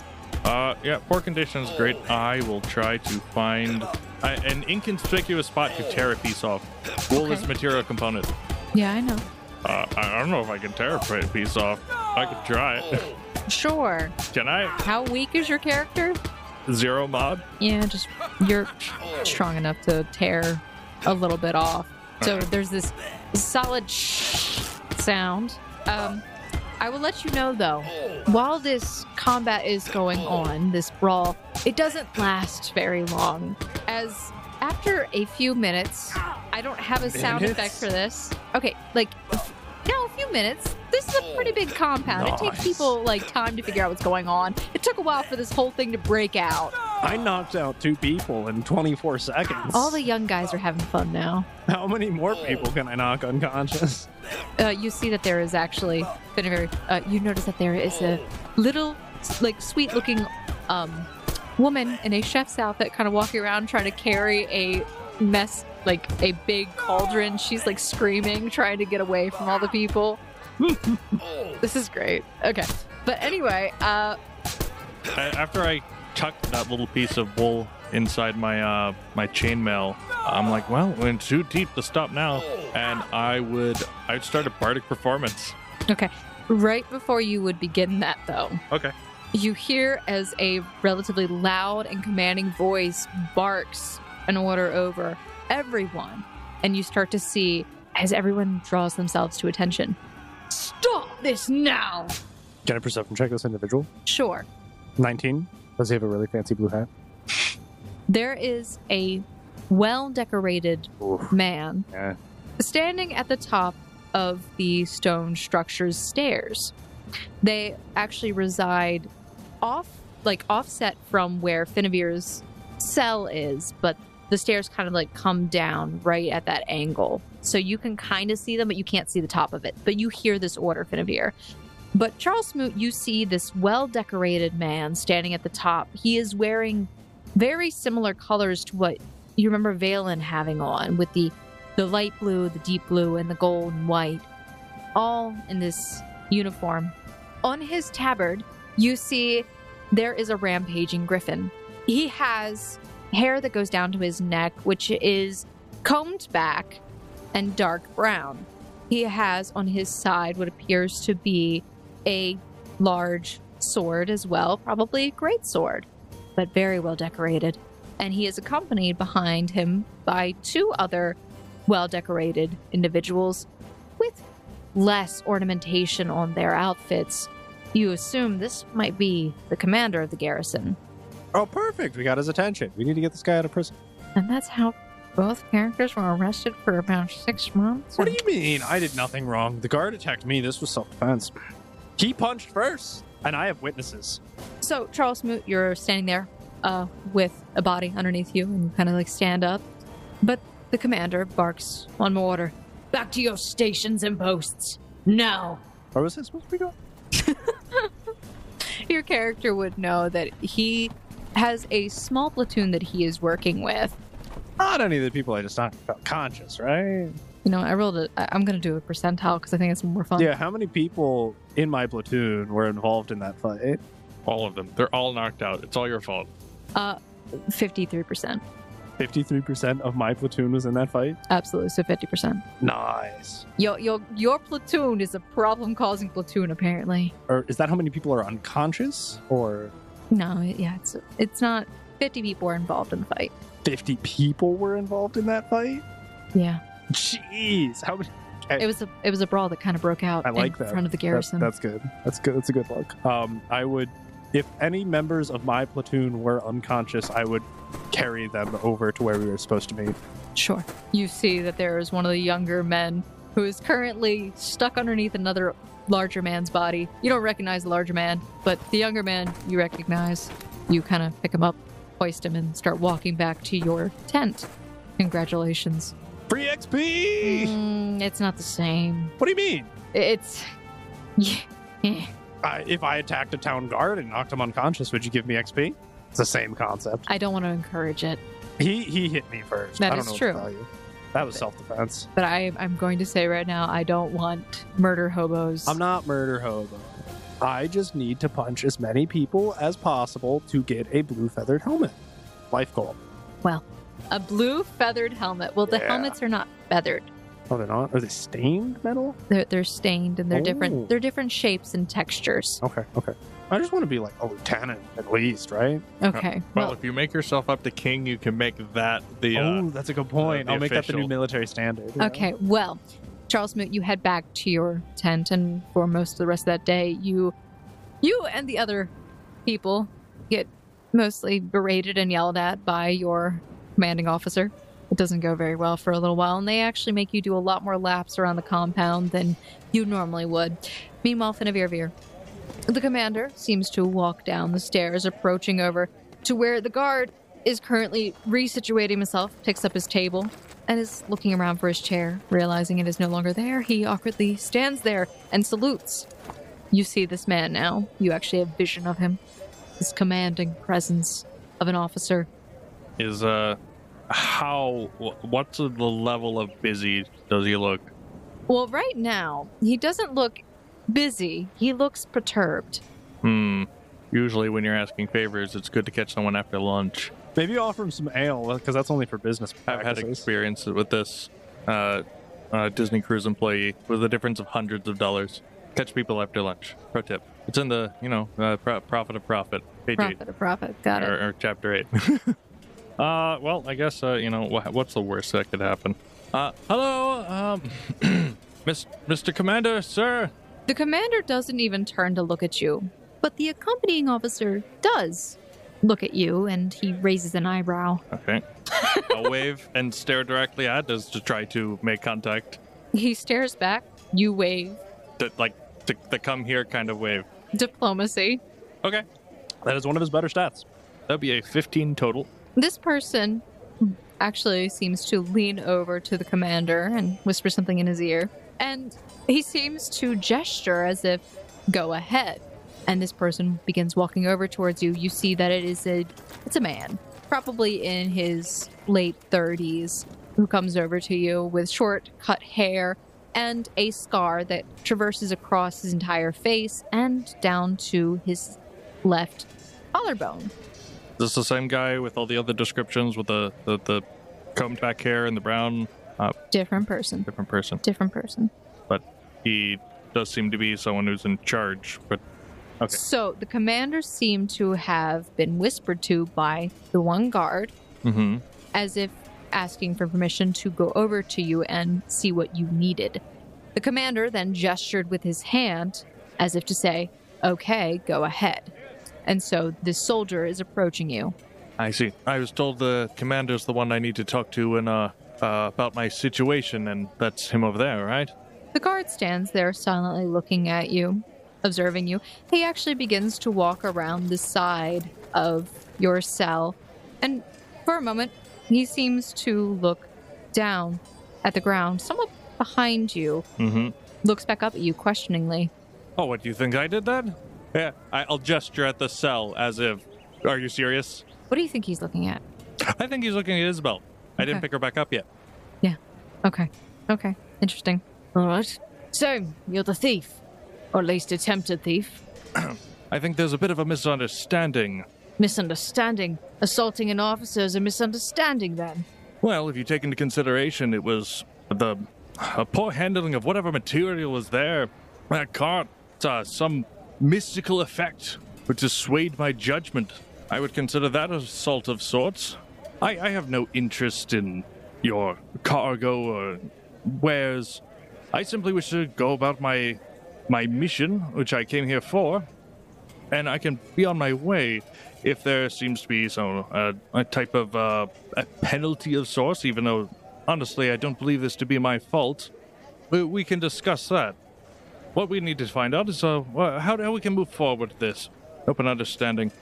Yeah, poor condition is great. I will try to find an inconspicuous spot to tear a piece off. Wool is Okay. material component. Yeah, I know. I don't know if I can tear a piece off. I could try it. Sure. Can I? How weak is your character? 0 mod? Yeah, just you're strong enough to tear a little bit off. So there's this solid sound. I will let you know though, while this combat is going on, this brawl, it doesn't last very long. As after a few minutes, I don't have a sound effect for this. Okay, a few minutes. This is a pretty big compound. It takes people time to figure out what's going on. It took a while for this whole thing to break out. I knocked out 2 people in 24 seconds. All the young guys are having fun now. How many more people can I knock unconscious? You see that there is actually you notice that there is a little sweet-looking woman in a chef's outfit kind of walking around trying to carry a mess, a big cauldron. She's screaming, trying to get away from all the people. This is great. Okay, but anyway, After I tucked that little piece of wool inside my my chainmail, I'm like, well, we're in too deep to stop now, and I'd start a bardic performance. okay. Right before you would begin that, though, Okay. you hear as a relatively loud and commanding voice barks an order over everyone, and you start to see as everyone draws themselves to attention, Stop this now! Can I perception check this individual? Sure. 19. Does he have a really fancy blue hat? There is a well-decorated Oof. man Yeah. standing at the top of the stone structure's stairs. They actually reside offset from where Finavir's cell is, but the stairs kind of like come down right at that angle. So you can kind of see them, but you can't see the top of it. But you hear this order, Finavir. But Charles Smoot, you see this well-decorated man standing at the top. He is wearing very similar colors to what you remember Valen having on, with the light blue, the deep blue, and the gold and white, all in this uniform. On his tabard, you see there is a rampaging griffin. He has hair that goes down to his neck, which is combed back and dark brown. He has on his side what appears to be a large sword as well, probably a great sword, but very well decorated. And he is accompanied behind him by two other well-decorated individuals with less ornamentation on their outfits. You assume this might be the commander of the garrison. Oh, perfect. We got his attention. We need to get this guy out of prison. And that's how both characters were arrested for about 6 months. What do you mean? I did nothing wrong. The guard attacked me. This was self-defense. He punched first, and I have witnesses. So, Charles Smoot, you're standing there with a body underneath you, and you kind of like stand up. But the commander barks one more order. Back to your stations and posts. Now. Where was this supposed to be going? Your character would know that he has a small platoon that he is working with. Not any of the people I just talked about. Conscious, right? You know, I rolled it. I'm going to do a percentile because I think it's more fun. Yeah, how many people in my platoon were involved in that fight? All of them. They're all knocked out. It's all your fault. 53%. 53% of my platoon was in that fight? Absolutely. So 50%. Nice. Your platoon is a problem-causing platoon, apparently. Or is that how many people are unconscious? Or No, yeah, it's not. 50 people were involved in the fight. 50 people were involved in that fight? Yeah. Jeez. How many? It was a brawl that kind of broke out I like in that. front of the garrison. That's good. That's good. That's a good look. I would, if any members of my platoon were unconscious, I would carry them over to where we were supposed to meet. Sure. You see that there is one of the younger men who is currently stuck underneath another larger man's body. You don't recognize the larger man, but the younger man you recognize. You kind of pick him up, hoist him, and start walking back to your tent. Congratulations. Free XP! It's not the same. What do you mean? It's... Yeah. If I attacked a town guard and knocked him unconscious, would you give me XP? It's the same concept. I don't want to encourage it. He hit me first. That I don't is know true. What to tell you. That was self-defense. But I'm going to say right now, I don't want murder hobos. I'm not murder hobo. I just need to punch as many people as possible to get a blue feathered helmet. Life goal. Well, a blue feathered helmet. Well, the Yeah. helmets are not feathered. Oh, they're not? Are they stained metal? They're stained and they're Oh. different. They're different shapes and textures. Okay. I just want to be like a lieutenant at least, right? Okay. Well, if you make yourself up to king, you can make that the. Oh, that's a good point. the I'll make that the new official. military standard. Yeah. Okay, well, Charles Smoot, you head back to your tent, and for most of the rest of that day, you and the other people get mostly berated and yelled at by your commanding officer. It doesn't go very well for a little while, and they actually make you do a lot more laps around the compound than you normally would. Meanwhile, Finavir, the commander seems to walk down the stairs, approaching over to where the guard is currently resituating himself, picks up his table, and is looking around for his chair. Realizing it is no longer there, he awkwardly stands there and salutes. You see this man now. You actually have vision of him. This commanding presence of an officer. Is what's the level of busy does he look? Well, right now, he doesn't look busy. He looks perturbed. Usually when you're asking favors, it's good to catch someone after lunch. Maybe offer him some ale because that's only for business I've practices. had experience with this Disney Cruise employee with a difference of hundreds of dollars. Catch people after lunch. Pro tip. It's in the, Profit of Profit. Page 8. Profit of profit. Got it. Or chapter 8. Well, I guess, what's the worst that could happen? Hello, Mr. Commander, sir. The commander doesn't even turn to look at you, but the accompanying officer does look at you, and he raises an eyebrow. Okay. I'll wave and stare directly at us to try to make contact. He stares back. You wave. The come here kind of wave. Diplomacy. Okay. That is one of his better stats. That'd be a 15 total. This person actually seems to lean over to the commander and whisper something in his ear. And he seems to gesture as if, go ahead. And this person begins walking over towards you. You see that it's a man, probably in his late 30s, who comes over to you with short cut hair and a scar that traverses across his entire face and down to his left collarbone. Is this the same guy with all the other descriptions with the combed back hair and the brown? Different person. Different person. Different person. But he does seem to be someone who's in charge. But okay. So the commander seemed to have been whispered to by the one guard, as if asking for permission to go over to you and see what you needed. The commander then gestured with his hand as if to say, okay, go ahead. And so this soldier is approaching you. I see. I was told the commander's the one I need to talk to and about my situation, and that's him over there, right? The guard stands there silently looking at you, observing you. He actually begins to walk around the side of your cell, and for a moment, he seems to look down at the ground, somewhat behind you. Looks back up at you questioningly. Oh, what, do you think I did that? Yeah, I'll gesture at the cell as if, are you serious? What do you think he's looking at? I think he's looking at Isabel. I didn't Okay. pick her back up yet. Yeah. Okay. Interesting. All right. So, you're the thief. Or at least attempted thief. I think there's a bit of a misunderstanding. Misunderstanding. Assaulting an officer is a misunderstanding, then. Well, if you take into consideration it was a poor handling of whatever material was there, that cart, some mystical effect which has swayed my judgment. I would consider that an assault of sorts. I have no interest in your cargo or wares. I simply wish to go about my mission, which I came here for, and I can be on my way if there seems to be a type of a penalty of sorts, even though, honestly, I don't believe this to be my fault. We can discuss that. What we need to find out is how we can move forward with this. Open understanding.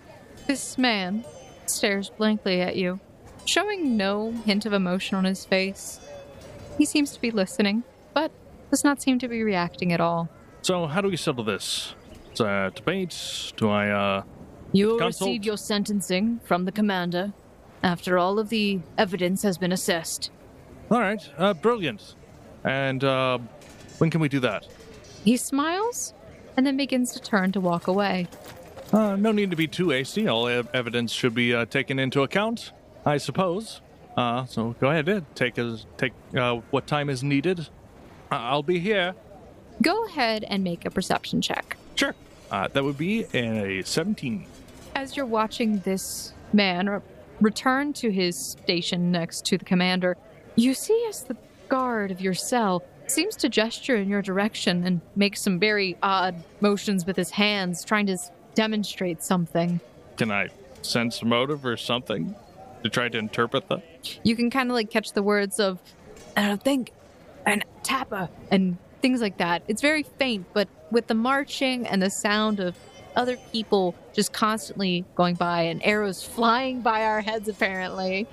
This man stares blankly at you, showing no hint of emotion on his face. He seems to be listening, but does not seem to be reacting at all. So, how do we settle this? It's a debate? Do I, You will consult? receive your sentencing from the commander after all of the evidence has been assessed. All right, brilliant. And, when can we do that? He smiles and then begins to turn to walk away. No need to be too hasty. All evidence should be taken into account, I suppose. So go ahead, take what time is needed. I'll be here. Go ahead and make a perception check. Sure. That would be a 17. As you're watching this man return to his station next to the commander, you see as the guard of your cell seems to gesture in your direction and make some very odd motions with his hands, trying to demonstrate something. Can I sense motive or something to try to interpret that? You can kind of like catch the words of, I don't think, an tapper, and things like that. It's very faint, but with the marching and the sound of other people just constantly going by and arrows flying by our heads, apparently,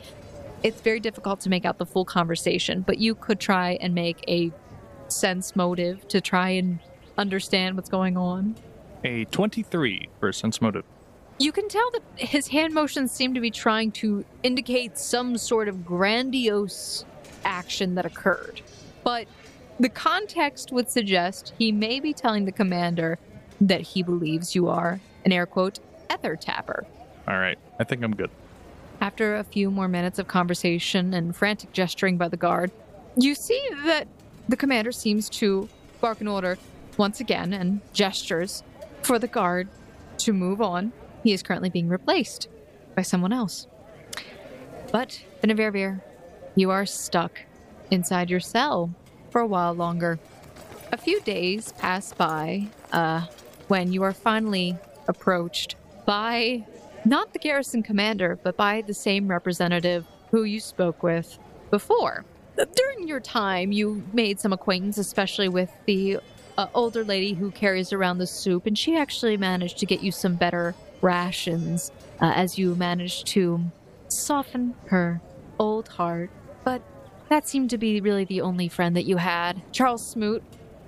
it's very difficult to make out the full conversation, but you could try and make a sense motive to try and understand what's going on. A 23 for sense motive. You can tell that his hand motions seem to be trying to indicate some sort of grandiose action that occurred. But the context would suggest he may be telling the commander that he believes you are an air quote ether tapper. All right, I think I'm good. After a few more minutes of conversation and frantic gesturing by the guard, you see that the commander seems to bark an order once again and gestures for the guard to move on. He is currently being replaced by someone else. But, Finavir, you are stuck inside your cell for a while longer. A few days pass by when you are finally approached by not the garrison commander, but by the same representative who you spoke with before. During your time, you made some acquaintance, especially with the older lady who carries around the soup, and she actually managed to get you some better rations as you managed to soften her old heart. But that seemed to be really the only friend that you had. Charles Smoot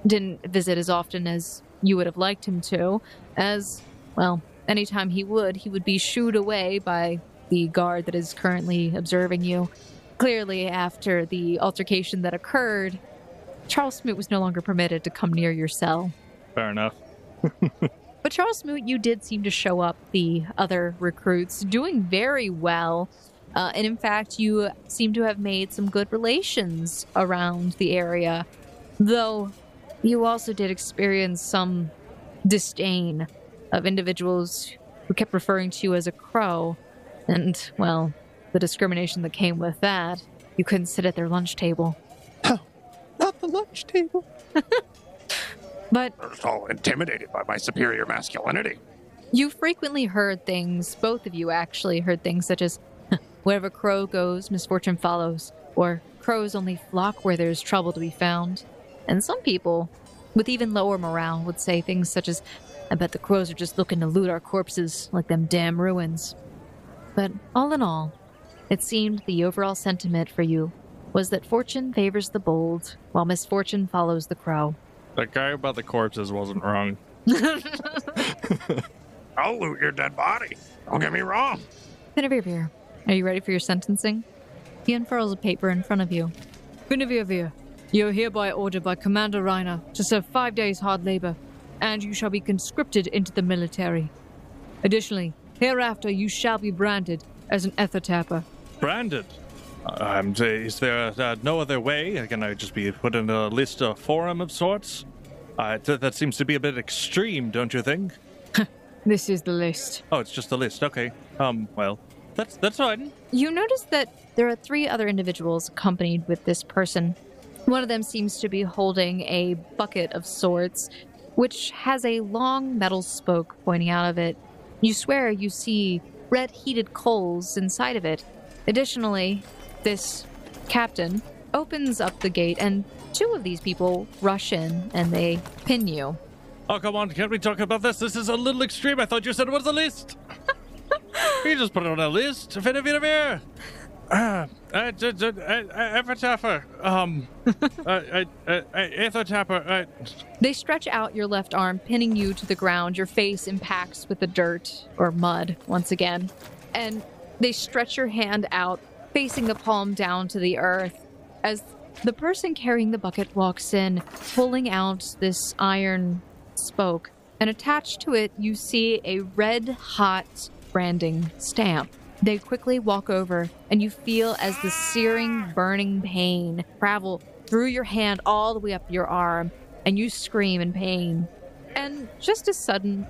didn't visit as often as you would have liked him to, as, well, anytime he would be shooed away by the guard that is currently observing you. Clearly, after the altercation that occurred, Charles Smoot was no longer permitted to come near your cell. Fair enough. But Charles Smoot, you did seem to show up the other recruits, doing very well. And in fact, you seem to have made some good relations around the area. Though, you also did experience some disdain of individuals who kept referring to you as a crow. And, well, the discrimination that came with that. You couldn't sit at their lunch table. Oh, not the lunch table. But They're just all intimidated by my superior masculinity. you frequently heard things, both of you actually heard things such as, wherever crow goes, misfortune follows, or crows only flock where there's trouble to be found. And some people, with even lower morale, would say things such as, I bet the crows are just looking to loot our corpses like them damn ruins. But all in all, it seemed the overall sentiment for you was that fortune favors the bold, while misfortune follows the crow. That guy about the corpses wasn't wrong. I'll loot your dead body. Don't get me wrong. Finavir, are you ready for your sentencing? He unfurls a paper in front of you. Finavir, you are hereby ordered by Commander Reiner to serve 5 days hard labor, and you shall be conscripted into the military. Additionally, hereafter you shall be branded as an ether-tapper. Branded? Is there no other way? Can I just be put in a list of forum of sorts? That seems to be a bit extreme, don't you think? This is the list. Oh, it's just a list. Okay. Well, that's fine. You notice that there are 3 other individuals accompanied with this person. One of them seems to be holding a bucket of sorts, which has a long metal spoke pointing out of it. You swear you see red heated coals inside of it. Additionally, this captain opens up the gate, and 2 of these people rush in, and they pin you. Oh, come on. Can't we talk about this? This is a little extreme. I thought you said it was a list. You just put it on a list. Finavir. Ether-tapper. Ether-tapper. They stretch out your left arm, pinning you to the ground. Your face impacts with the dirt, or mud, once again. And they stretch your hand out, facing the palm down to the earth, as the person carrying the bucket walks in, pulling out this iron spoke. And attached to it, you see a red-hot branding stamp. They quickly walk over, and you feel as the searing, burning pain travel through your hand all the way up your arm, and you scream in pain. And just as sudden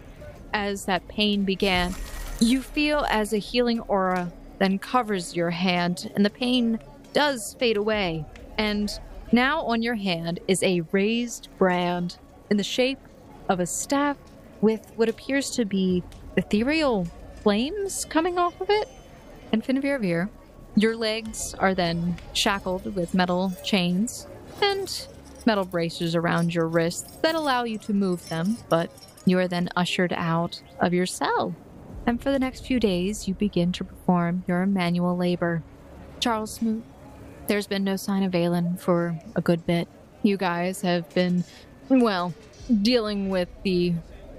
as that pain began, you feel as a healing aura then covers your hand, and the pain does fade away. And now on your hand is a raised brand in the shape of a staff with what appears to be ethereal flames coming off of it. And Finavir, your legs are then shackled with metal chains and metal bracers around your wrists that allow you to move them, but you are then ushered out of your cell. And for the next few days, you begin to perform your manual labor. Charles Smoot, there's been no sign of Valen for a good bit. You guys have been, well, dealing with the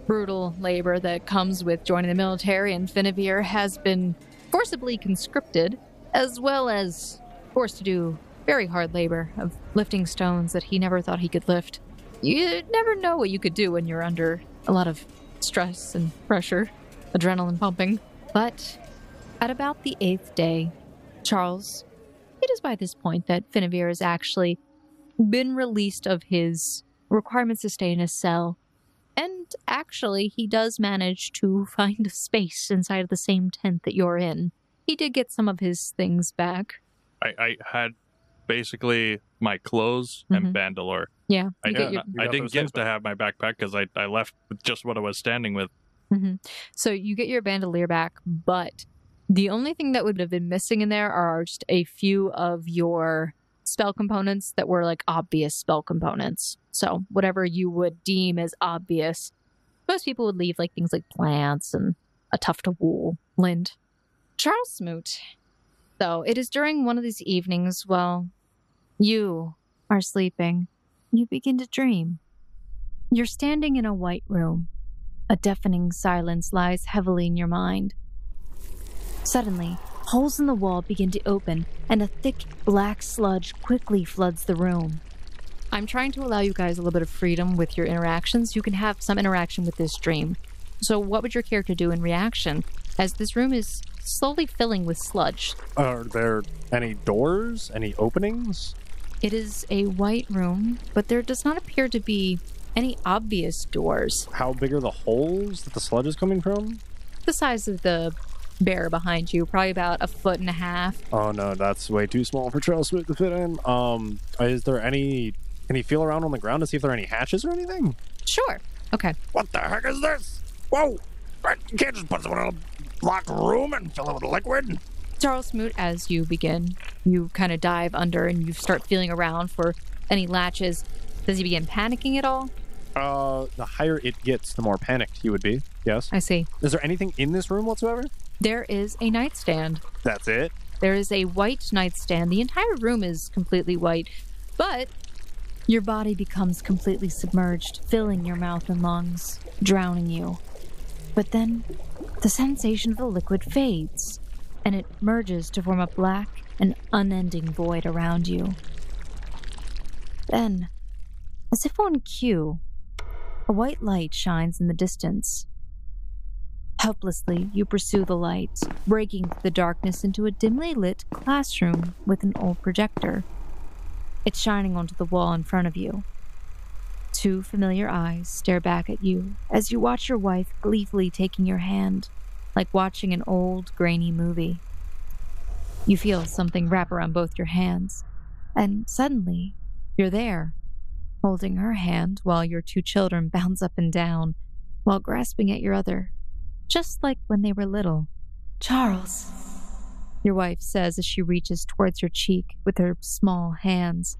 brutal labor that comes with joining the military, and Finavir has been forcibly conscripted, as well as forced to do very hard labor of lifting stones that he never thought he could lift. You never know what you could do when you're under a lot of stress and pressure, adrenaline pumping. But at about the 8th day, Charles, it is by this point that Finavir has actually been released of his requirements to stay in his cell. And actually, he does manage to find a space inside of the same tent that you're in. He did get some of his things back. I had basically my clothes and Bandalore. Yeah. I You didn't get to have my backpack because I left with just what I was standing with. So you get your bandolier back, but the only thing that would have been missing in there are just a few of your spell components that were like obvious spell components. So whatever you would deem as obvious, most people would leave like things like plants and a tuft of wool, lint. Charles Smoot. So it is during one of these evenings while you are sleeping, you begin to dream. You're standing in a white room. A deafening silence lies heavily in your mind. Suddenly, holes in the wall begin to open, and a thick, black sludge quickly floods the room. I'm trying to allow you guys a little bit of freedom with your interactions. You can have some interaction with this dream. So what would your character do in reaction, as this room is slowly filling with sludge? Are there any doors? Any openings? It is a white room, but there does not appear to be any obvious doors. How big are the holes that the sludge is coming from? The size of the bear behind you, probably about 1.5 feet. Oh no, that's way too small for Charles Smoot to fit in. Is there any... Can you feel around on the ground to see if there are any hatches or anything? Sure. Okay. What the heck is this? Whoa! You can't just put someone in a locked room and fill it with liquid. Charles Smoot, as you begin, you kind of dive under and you start feeling around for any latches. Does he begin panicking at all? The higher it gets, the more panicked you would be. Yes. I see. Is there anything in this room whatsoever? There is a nightstand. That's it? There is a white nightstand. The entire room is completely white, but your body becomes completely submerged, filling your mouth and lungs, drowning you. But then, the sensation of the liquid fades, and it merges to form a black and unending void around you. Then, as if on cue, a white light shines in the distance. Helplessly, you pursue the light, breaking through the darkness into a dimly lit classroom with an old projector. It's shining onto the wall in front of you. Two familiar eyes stare back at you as you watch your wife gleefully taking your hand, like watching an old, grainy movie. You feel something wrap around both your hands, and suddenly, you're there, holding her hand while your two children bounce up and down, while grasping at your other, just like when they were little. "Charles," your wife says as she reaches towards your cheek with her small hands.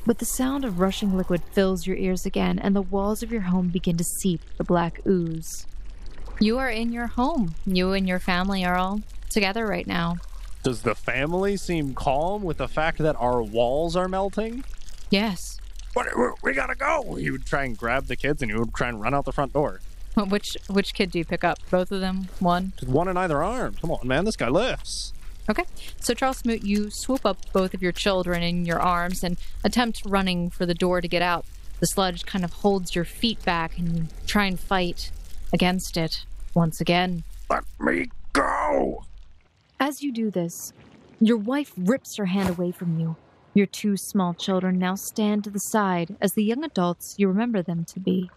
But the sound of rushing liquid fills your ears again, and the walls of your home begin to seep the black ooze. You are in your home. You and your family are all together right now. Does the family seem calm with the fact that our walls are melting? Yes. But we gotta go. You would try and grab the kids and you would try and run out the front door. Which kid do you pick up? Both of them? One? Just one in either arm. Come on, man. This guy lifts. Okay. So, Charles Smoot, you swoop up both of your children in your arms and attempt running for the door to get out. The sludge kind of holds your feet back and you try and fight against it once again. Let me go! As you do this, your wife rips her hand away from you. Your two small children now stand to the side as the young adults you remember them to be.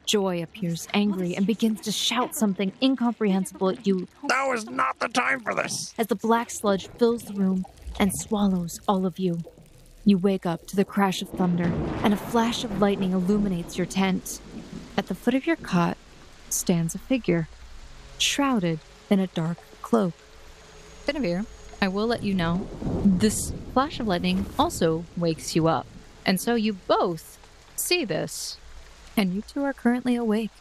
Joy appears angry and begins to shout something incomprehensible at you. Now is not the time for this. As the black sludge fills the room and swallows all of you. You wake up to the crash of thunder, and a flash of lightning illuminates your tent. At the foot of your cot stands a figure, shrouded in a dark cloak. Finavir, I will let you know, this flash of lightning also wakes you up. And so you both see this. And you two are currently awake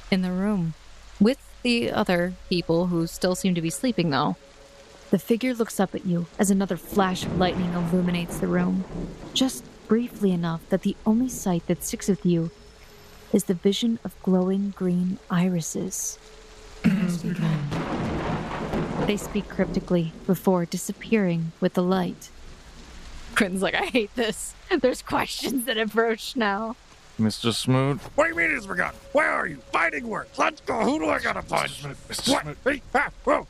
in the room with the other people who still seem to be sleeping, though. The figure looks up at you as another flash of lightning illuminates the room, just briefly enough that the only sight that sticks with you is the vision of glowing green irises. They speak cryptically before disappearing with the light. Quentin's like, I hate this. There's questions that approach now. Mr. Smoot. What do you mean he's forgotten? Where are you? Fighting words. Let's go. Who do I gotta find? What? Hey, whoa.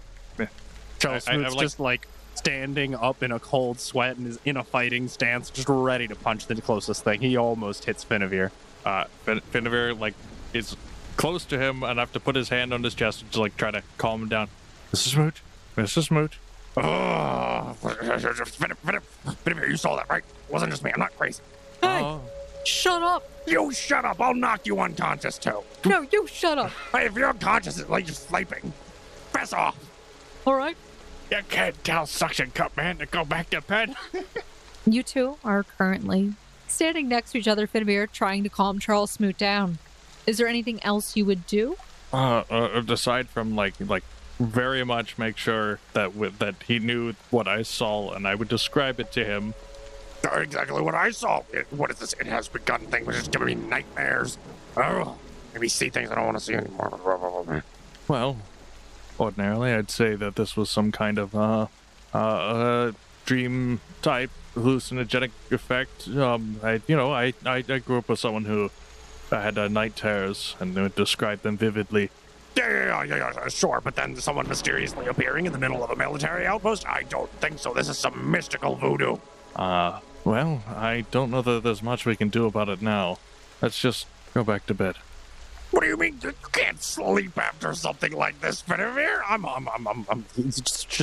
Charles Smoot's just like standing up in a cold sweat and is in a fighting stance, just ready to punch the closest thing. He almost hits Finavir. Finavir, like, is close to him enough to put his hand on his chest to, like, try to calm him down. Mr. Smoot. Mr. Smoot. Oh, Finavir, you saw that, right? It wasn't just me. I'm not crazy. Hey. Shut up! You shut up. I'll knock you unconscious, too. No, you shut up! Hey, if you're unconscious, it's like you're sleeping. Piss off. All right? You can't tell suction cup man to go back to bed. You two are currently standing next to each other, Finavir, trying to calm Charles Smoot down. Is there anything else you would do? Aside from like very much make sure that that he knew what I saw, and I would describe it to him. Exactly what I saw. What is this? It has begun thing, which is giving me nightmares. Oh, maybe see things I don't want to see anymore. Well, ordinarily I'd say that this was some kind of dream type hallucinogenic effect. I grew up with someone who had night terrors and would describe them vividly. Yeah, sure, but then someone mysteriously appearing in the middle of a military outpost? I don't think so. This is some mystical voodoo. Well, I don't know that there's much we can do about it now. Let's just go back to bed. What do you mean you can't sleep after something like this, Finavir?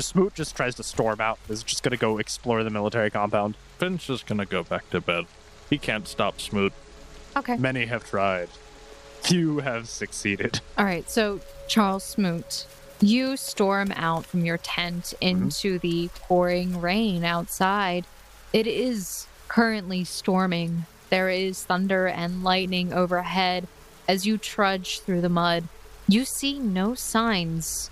Smoot just tries to storm out. Is just gonna go explore the military compound. Finn's just gonna go back to bed. He can't stop Smoot. Okay. Many have tried. You have succeeded. All right, so Charles Smoot, you storm out from your tent into the pouring rain outside. It is currently storming. There is thunder and lightning overhead. As you trudge through the mud, you see no signs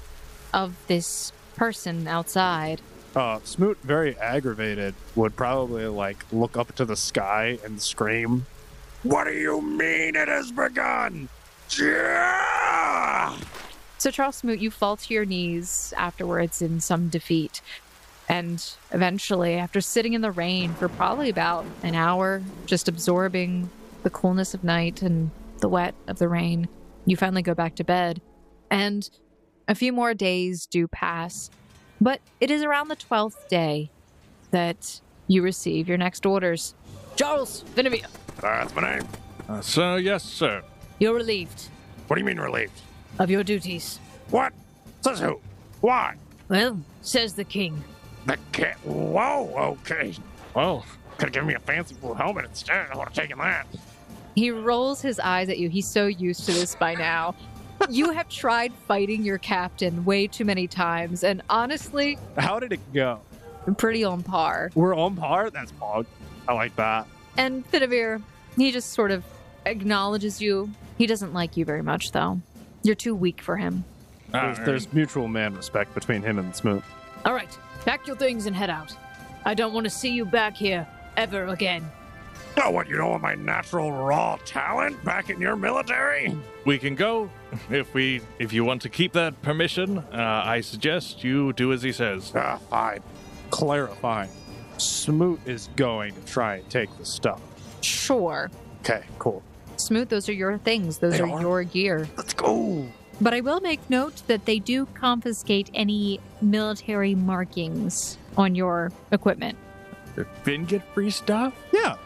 of this person outside. Smoot, very aggravated, would probably look up to the sky and scream. What do you mean it has begun? Yeah! So Charles Smoot, you fall to your knees afterwards in some defeat. And eventually, after sitting in the rain for probably about an hour, just absorbing the coolness of night and the wet of the rain, you finally go back to bed. And a few more days do pass. But it is around the 12th day that you receive your next orders. Charles, Finavir, That's my name. So, yes, sir. You're relieved What do you mean relieved? of your duties. What? Says who? Why? Well, says the king. The cat. Whoa, okay. Well, Could have given me a fancy blue helmet instead. I would have taken that. He rolls his eyes at you. He's so used to this by now. You have tried fighting your captain way too many times, and honestly, How did it go? pretty on par. We're on par? That's pog. I like that. And Finavir, he just sort of acknowledges you. He doesn't like you very much, though. You're too weak for him. There's mutual man respect between him and Smoot. All right, pack your things and head out. I don't want to see you back here ever again. Oh, what, you don't want my natural raw talent back in your military? we can go if you want to keep that permission. I suggest you do as he says. Fine. Clarifying. Smoot is going to try and take the stuff. Sure. Okay, cool. Smoot, those are your things. Those They are are? your gear. Let's go. But I will make note that they do confiscate any military markings on your equipment. Did Finn get free stuff? Yeah.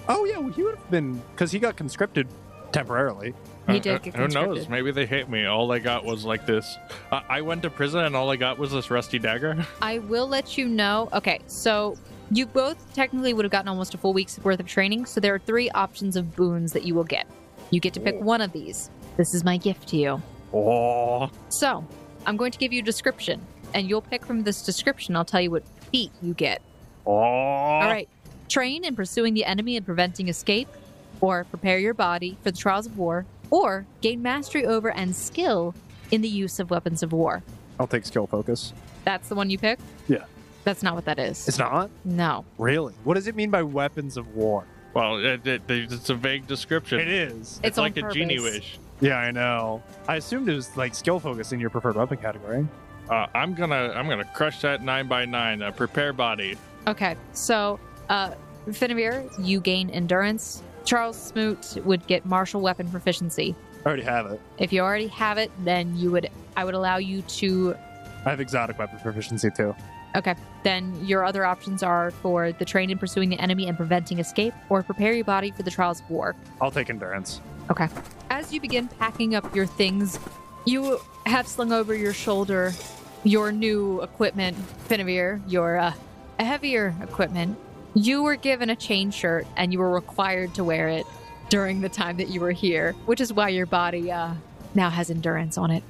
Oh, yeah, well, he would have been, because he got conscripted temporarily. He did get Who knows? conscripted. Maybe they hit me. All I got was like this. I went to prison and all I got was this rusty dagger. I will let you know. Okay, so you both technically would have gotten almost a full week's worth of training, so there are 3 options of boons that you will get. You get to pick one of these. This is my gift to you. Oh. So, I'm going to give you a description, and you'll pick from this description. I'll tell you what feat you get. Oh. All right. Train in pursuing the enemy and preventing escape, or prepare your body for the trials of war, or gain mastery over and skill in the use of weapons of war. I'll take skill focus. That's the one you pick? Yeah. That's not what that is. It's not? No. Really? What does it mean by weapons of war? Well, it's a vague description. It is. It's like on a genie purpose. wish. Yeah, I know. I assumed it was like skill focus in your preferred weapon category. I'm gonna crush that 9x9. Prepare body. Okay, so Finavir, you gain endurance. Charles Smoot would get martial weapon proficiency. I already have it. If you already have it, then I would allow you to. I have exotic weapon proficiency too. Okay, then your other options are for the train in pursuing the enemy and preventing escape, or prepare your body for the trials of war. I'll take endurance. Okay. As you begin packing up your things, you have slung over your shoulder your new equipment, Finavir, your heavier equipment. You were given a chain shirt, and you were required to wear it during the time that you were here, which is why your body now has endurance on it.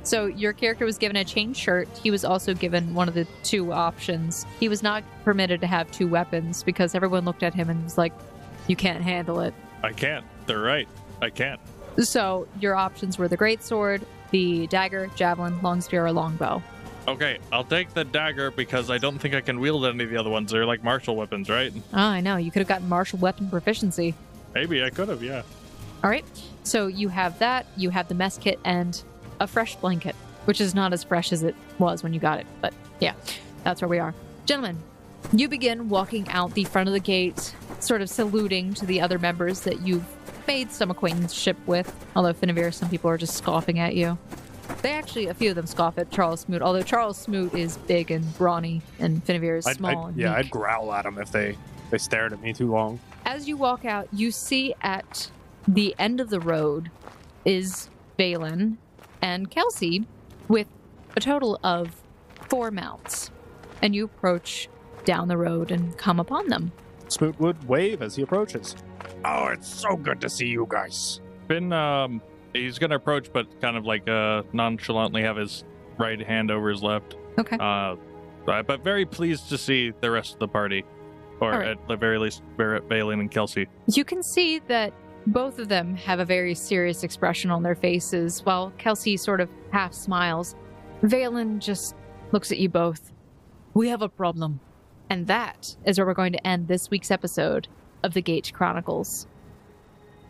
So your character was given a chain shirt. He was also given one of the 2 options. He was not permitted to have 2 weapons because everyone looked at him and was like, you can't handle it. I can't. They're right. I can't. So your options were the greatsword, the dagger, javelin, long spear, or longbow. Okay, I'll take the dagger because I don't think I can wield any of the other ones. They're like martial weapons, right? Oh, I know. You could have gotten martial weapon proficiency. Maybe I could have, yeah. All right. So you have that. You have the mess kit and a fresh blanket, which is not as fresh as it was when you got it. But yeah, that's where we are. Gentlemen, you begin walking out the front of the gate, sort of saluting to the other members that you've made some acquaintanceship with. Although Finavir, some people are just scoffing at you. They actually, a few of them scoff at Charles Smoot, although Charles Smoot is big and brawny and Finavir is small and meek. I'd growl at them if they stared at me too long. As you walk out, you see at the end of the road is Valen and Kelsey with a total of 4 mounts. And you approach down the road and come upon them. Smoot would wave as he approaches. Oh, it's so good to see you guys. Finn, he's gonna approach, but kind of like nonchalantly have his right hand over his left. Okay. But very pleased to see the rest of the party, or All right. at the very least, Valen and Kelsey. You can see that both of them have a very serious expression on their faces, while Kelsey sort of half smiles. Valen just looks at you both. We have a problem. And that is where we're going to end this week's episode of the Gate Chronicles.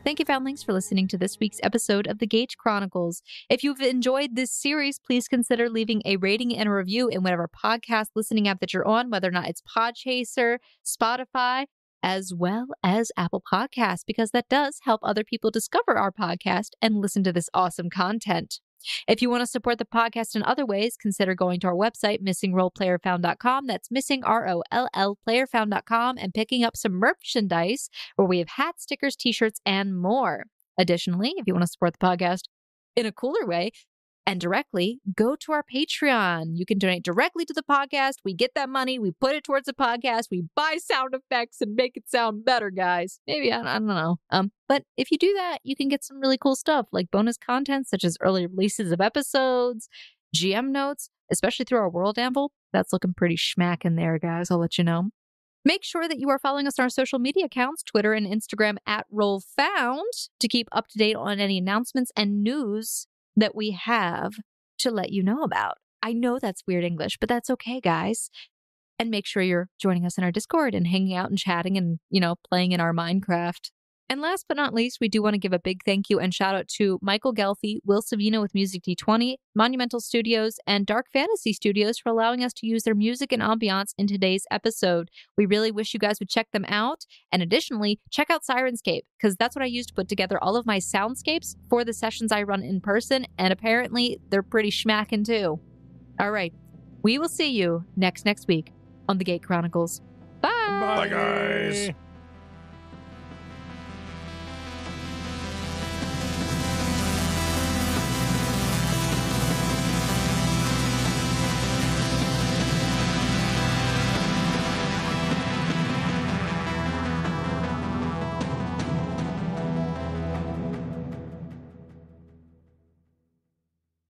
Thank you, Foundlings, for listening to this week's episode of the Gate Chronicles. If you've enjoyed this series, please consider leaving a rating and a review in whatever podcast listening app that you're on, whether or not it's Podchaser, Spotify, as well as Apple Podcasts, because that does help other people discover our podcast and listen to this awesome content. If you want to support the podcast in other ways, consider going to our website, missingroleplayerfound.com. That's missing, ROLL, playerfound.com, and picking up some merchandise where we have hats, stickers, t-shirts, and more. Additionally, if you want to support the podcast in a cooler way and directly, go to our Patreon. You can donate directly to the podcast. We get that money. We put it towards the podcast. We buy sound effects and make it sound better, guys. Maybe, I don't know. But if you do that, you can get some really cool stuff like bonus content, such as early releases of episodes, GM notes, especially through our World Anvil. That's looking pretty schmack in there, guys. I'll let you know. Make sure that you are following us on our social media accounts, Twitter and Instagram @RollFound, to keep up to date on any announcements and news that we have to let you know about. I know that's weird English, but that's okay, guys. And make sure you're joining us in our Discord and hanging out and chatting and, playing in our Minecraft. And last but not least, we do want to give a big thank you and shout out to Michael Gelfi, Will Savino with Music D20, Monumental Studios, and Dark Fantasy Studios for allowing us to use their music and ambiance in today's episode. We really wish you guys would check them out. And additionally, check out Sirenscape, because that's what I use to put together all of my soundscapes for the sessions I run in person. And apparently, they're pretty schmackin' too. All right. We will see you next week on the Gate Chronicles. Bye. Bye, guys.